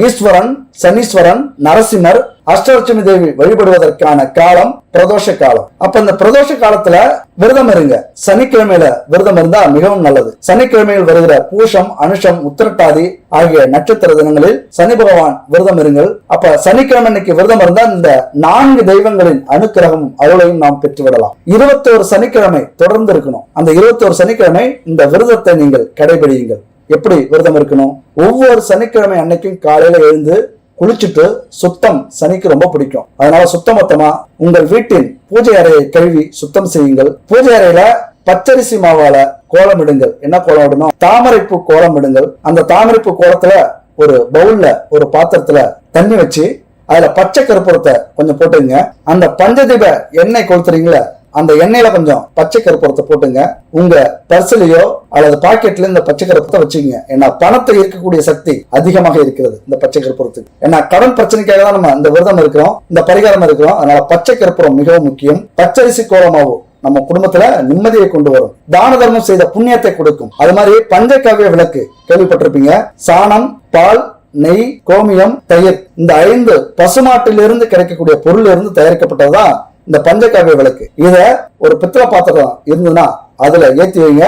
ஈஸ்வரன், சனீஸ்வரன், நரசிம்மர், அஷ்டலட்சுமி தேவி வழிபடுவதற்கான காலம் பிரதோஷ காலம். அப்ப இந்த பிரதோஷ காலத்துல விரதம் இருங்க. சனிக்கிழமையில விரதம் இருந்தா மிகவும் நல்லது. சனிக்கிழமையில் வருகிற பூஷம், அனுஷம், உத்திரட்டாதி ஆகிய நட்சத்திர தினங்களில் சனி பகவான் விரதம் இருங்கள். அப்ப சனிக்கிழமை அன்னைக்கு விரதம் இருந்தா இந்த 4 தெய்வங்களின் அனுக்கிரகமும் அருளையும் நாம் பெற்றுவிடலாம். 21 சனிக்கிழமை தொடர்ந்து இருக்கணும். அந்த 21 சனிக்கிழமை இந்த விரதத்தை நீங்கள் கடைபிடியுங்கள். எப்படி விரதம் இருக்கணும்? ஒவ்வொரு சனிக்கிழமை அன்னைக்கும் காலையில எழுந்து குளிச்சுட்டு, சுத்தம் சனிக்கு ரொம்ப பிடிக்கும், அதனால சுத்தமொத்தமா உங்கள் வீட்டின் பூஜை அறையை கழுவி சுத்தம் செய்யுங்கள். பூஜை அறையில பச்சரிசி மாவால கோலம் இடுங்கள். என்ன கோலம் இடணும்? தாமரைப்பூ கோலம் இடுங்கள். அந்த தாமரைப்பூ கோலத்துல ஒரு பவுல்ல, ஒரு பாத்திரத்துல தண்ணி வச்சு அதுல பச்சை கற்பூரத்தை கொஞ்சம் போட்டுங்க. அந்த பஞ்சதீப எண்ணெய் கொளுத்துறீங்களா, அந்த எண்ணெயில கொஞ்சம் பச்சை கற்பூரத்தை போட்டுங்க. உங்க பர்சலையோ அல்லது பாக்கெட்ல இந்த பச்சை கற்பூரத்தை வச்சுக்கோங்க. ஏன்னா பணத்தை இருக்கக்கூடிய சக்தி அதிகமாக இருக்கிறது இந்த பச்சை கற்பூரத்துக்கு. ஏன்னா கடன் பிரச்சனைக்காக தான் நம்ம இந்த விரதம் இருக்கிறோம், இந்த பரிகாரம் இருக்கிறோம். அதனால பச்சை கற்பூரம் மிகவும் முக்கியம். பச்சரிசி கோலமாவும் நம்ம குடும்பத்துல நிம்மதியை கொண்டு வரும், தான தர்மம் செய்த புண்ணியத்தை கொடுக்கும். அது மாதிரி பஞ்சகாவிய விளக்கு கேள்விப்பட்டிருப்பீங்க. சாணம், பால், நெய், கோமியம், தயிர், இந்த 5 பசுமாட்டிலிருந்து கிடைக்கக்கூடிய பொருள் இருந்து தயாரிக்கப்பட்டதுதான் இந்த பஞ்சகாவிய விளக்கு. இத ஒரு பித்தளை பாத்திரம் இருந்ததுன்னா அதுல ஏத்தி வைங்க.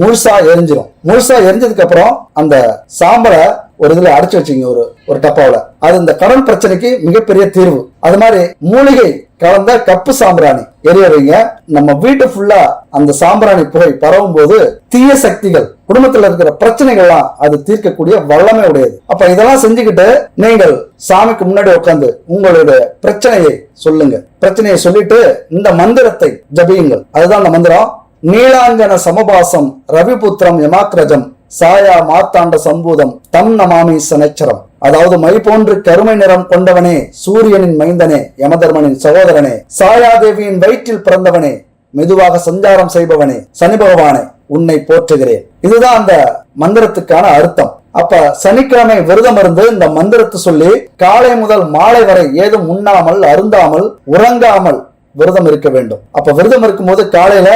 முழுசா எரிஞ்சிடும். முழுசா எரிஞ்சதுக்கு அப்புறம் அந்த சாம்பலை ஒரு இதுல அடைச்சு வச்சுங்க, ஒரு டப்பாவில. அது இந்த கடன் பிரச்சனைக்கு மிகப்பெரிய தீர்வு. அது மாதிரி மூலிகை கலந்த கப்பு சாம்பிராணி எரிய வைங்க. நம்ம வீட்டு ஃபுல்லா அந்த சாம்பிராணி புகை பரவும் போது தீய சக்திகள், குடும்பத்துல இருக்கிற பிரச்சனைகள்லாம் அது தீர்க்கக்கூடிய வல்லமை உடையது. அப்ப இதெல்லாம் செஞ்சுக்கிட்டு நீங்கள் சாமிக்கு முன்னாடி உட்கார்ந்து உங்களுடைய பிரச்சனையை சொல்லுங்க. பிரச்சனையை சொல்லிட்டு இந்த மந்திரத்தை ஜபியுங்கள். அதுதான் அந்த மந்திரம். நீலாங்கன சமபாசம் ரவிபுத்திரம் யமாக்ரஜம் சாயா மாத்தாண்ட சம்பூதம் தம் நமாமி சனச்சரம். அதாவது மை போன்று கருமை நிறம் கொண்டவனே, சூரியனின் மைந்தனே, யமதர்மனின் சகோதரனே, சாயாதேவியின் வயிற்றில் பிறந்தவனே, மெதுவாக சஞ்சாரம் செய்பவனே, சனி பகவானே, உன்னை போற்றுகிறேன். இதுதான் அந்த மந்திரத்துக்கான அர்த்தம். அப்ப சனிக்கிழமை விரதம் இருந்து இந்த மந்திரத்தை சொல்லி காலை முதல் மாலை வரை ஏதும் உண்ணாமல், அருந்தாமல், உறங்காமல் விரதம் இருக்க வேண்டும். அப்ப விரதம் இருக்கும்போது காலையில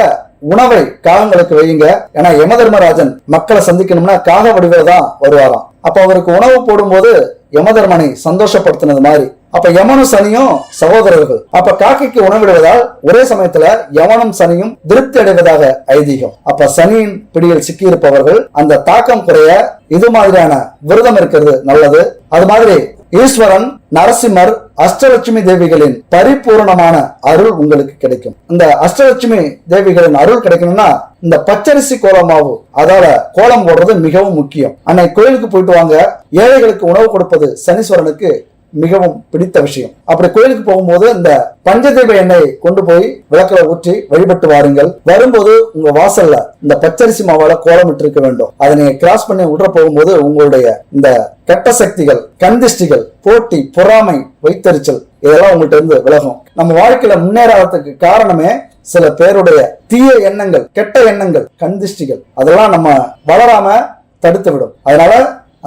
உணவை காகங்களுக்கு வையுங்க. ஏன்னா யமதர்மராஜன் மக்களை சந்திக்கணும்னா காக வடிவில தான் வருவாராம். அப்ப அவருக்கு உணவு போடும்போது யமதர்மனை சந்தோஷப்படுத்தினது மாதிரி. அப்ப யமனும் சனியும் சகோதரர்கள். அப்ப காக்கைக்கு உணவிடுவதால் ஒரே சமயத்துல யமனும் சனியும் திருப்தி அடைவதாக ஐதீகம். அப்ப சனியின் பிடியில் சிக்கி இருப்பவர்கள் அந்த தாக்கம் குறைய இது மாதிரியான விரதம் இருக்கிறது நல்லது. அது மாதிரி ஈஸ்வரன், நரசிம்மர், அஷ்டலட்சுமி தேவிகளின் பரிபூர்ணமான அருள் உங்களுக்கு கிடைக்கும். இந்த அஷ்டலட்சுமி தேவிகளின் அருள் கிடைக்கணும்னா இந்த பச்சரிசி கோலமாவு அதால கோலம் போடுறது மிகவும் முக்கியம். அன்னைக்கு கோயிலுக்கு போயிட்டு வாங்க. ஏழைகளுக்கு உணவு கொடுப்பது சனீஸ்வரனுக்கு மிகவும் பிடித்த விஷயம். அப்படி கோயிலுக்கு போகும்போது இந்த பஞ்சதீப எண்ணெயை கொண்டு போய் விளக்குல ஊற்றி வழிபட்டு வாருங்கள். வரும்போது உங்க வாசல்ல இந்த பச்சரிசி மாவால கோலமிட்டு இருக்க வேண்டும். அதை நீங்க கிராஸ் பண்ணி உள்ள போகும்போது உங்களுடைய இந்த கெட்ட சக்திகள், கந்திஷ்டிகள், போட்டி, பொறாமை, வைத்தறிச்சல் இதெல்லாம் உங்கள்கிட்ட இருந்து விலகும். நம்ம வாழ்க்கையில முன்னேறதுக்கு காரணமே சில பேருடைய தீய எண்ணங்கள், கெட்ட எண்ணங்கள், கந்திஷ்டிகள் அதெல்லாம் நம்ம வளராம தடுத்து விடும். அதனால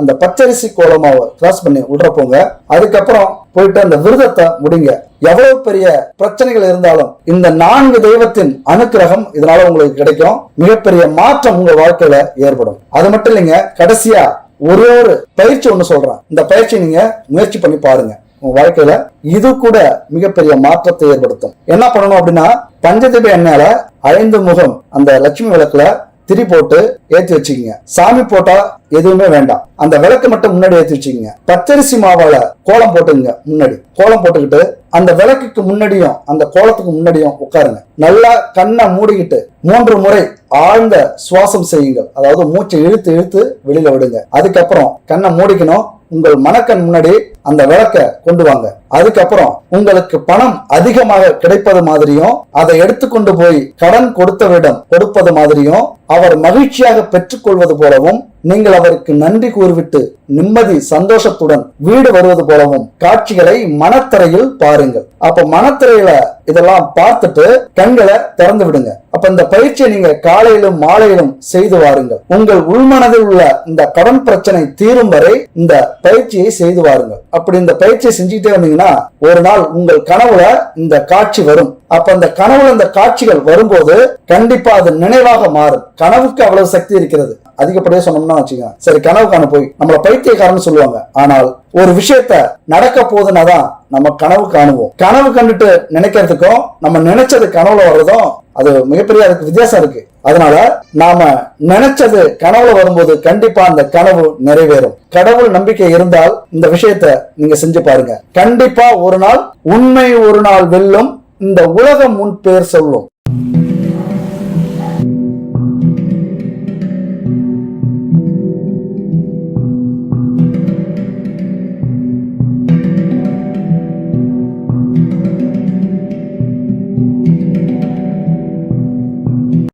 அந்த பச்சரிசி கோலமாவை கிராஸ் பண்ணி உள்ள போங்க. அதுக்கப்புறம் போயிட்டு அந்த விரதத்தை முடிங்க. எவ்வளவு பெரிய பிரச்சனைகள் இருந்தாலும் இந்த 4 தெய்வத்தின் அனுக்கிரகம் இதனால உங்களுக்கு கிடைக்கும். மிகப்பெரிய மாற்றம் உங்க வாழ்க்கையில ஏற்படும். அது மட்டும் இல்லைங்க, கடைசியா ஒரே ஒரு பயிற்சி ஒண்ணு சொல்றேன். இந்த பயிற்சி நீங்க முயற்சி பண்ணி பாருங்க. உங்க வாழ்க்கையில இது கூட மிகப்பெரிய மாற்றத்தை ஏற்படுத்தும். என்ன பண்ணணும் அப்படின்னா, பஞ்சதீப எண்ணெயில 5 முகம் அந்த லட்சுமி விளக்குல திரி போட்டு ஏற்றி வச்சுக்கீங்க. சாமி போட்டா எதுவுமே வேண்டாம். அந்த விளக்கு மட்டும் முன்னாடி ஏற்றி வச்சுக்கீங்க. பச்சரிசி மாவால கோலம் போட்டுங்க. முன்னாடி கோலம் போட்டுக்கிட்டு அந்த விளக்குக்கு முன்னாடியும் அந்த கோலத்துக்கு முன்னாடியும் உட்காருங்க. நல்லா கண்ணை மூடிக்கிட்டு 3 முறை ஆழ்ந்த சுவாசம் செய்யுங்கள். அதாவது மூச்சை இழுத்து இழுத்து வெளியில விடுங்க. அதுக்கப்புறம் கண்ணை மூடிக்கணும். உங்கள் மனக்கண் முன்னாடி அந்த விளக்க கொண்டு வாங்க. அதுக்கப்புறம் உங்களுக்கு பணம் அதிகமாக கிடைப்பது மாதிரியும் அதை எடுத்துக்கொண்டு போய் கடன் கொடுத்தவரிடம் கொடுப்பது மாதிரியும் அவர் மகிழ்ச்சியாக பெற்றுக்கொள்வது போலவும் நீங்கள் அவருக்கு நன்றி கூறிவிட்டு நிம்மதி சந்தோஷத்துடன் வீடு வருவது போலவும் காட்சிகளை மனத்திரையில் பாருங்கள். அப்ப மனத்திரையில இதெல்லாம் பார்த்துட்டு கண்களை திறந்து விடுங்க. அப்ப இந்த பயிற்சியை நீங்க காலையிலும் மாலையிலும் செய்து வாருங்கள். உங்கள் உள்மனதில் உள்ள இந்த கடன் பிரச்சனை தீரும் வரை இந்த பயிற்சியை செய்து வாருங்கள். அப்படி இந்த பயிற்சியை செஞ்சுக்கிட்டே வந்தீங்கன்னா ஒரு நாள் உங்கள் கனவுல இந்த காட்சி வரும். அப்ப அந்த கனவுல இந்த காட்சிகள் வரும்போது கண்டிப்பா அது நினைவாக மாறும். கனவுக்கு அவ்வளவு சக்தி இருக்கிறது. அதிகப்படியா சொன்னோம்னா வச்சுக்கோங்க, சரி கனவு காண போய் நம்மள பைத்தியக்காரன்னு சொல்லுவாங்க. ஆனால் ஒரு விஷயத்த நடக்க போதுனாதான் நம்ம கனவு காணுவோம். கனவு கண்டுட்டு நினைக்கிறதுக்கும் நம்ம நினைச்சது கனவுல வர்றதும் அது மிகப்பெரிய அதுக்கு வித்தியாசம் இருக்கு. அதனால நாம நினைச்சது கனவுல வரும்போது கண்டிப்பா அந்த கனவு நிறைவேறும். கடவுள் நம்பிக்கை இருந்தால் இந்த விஷயத்த நீங்க செஞ்சு பாருங்க. கண்டிப்பா ஒரு நாள் உண்மை ஒரு நாள் வெல்லும். இந்த உலகம் முன் பேர் சொல்லும்.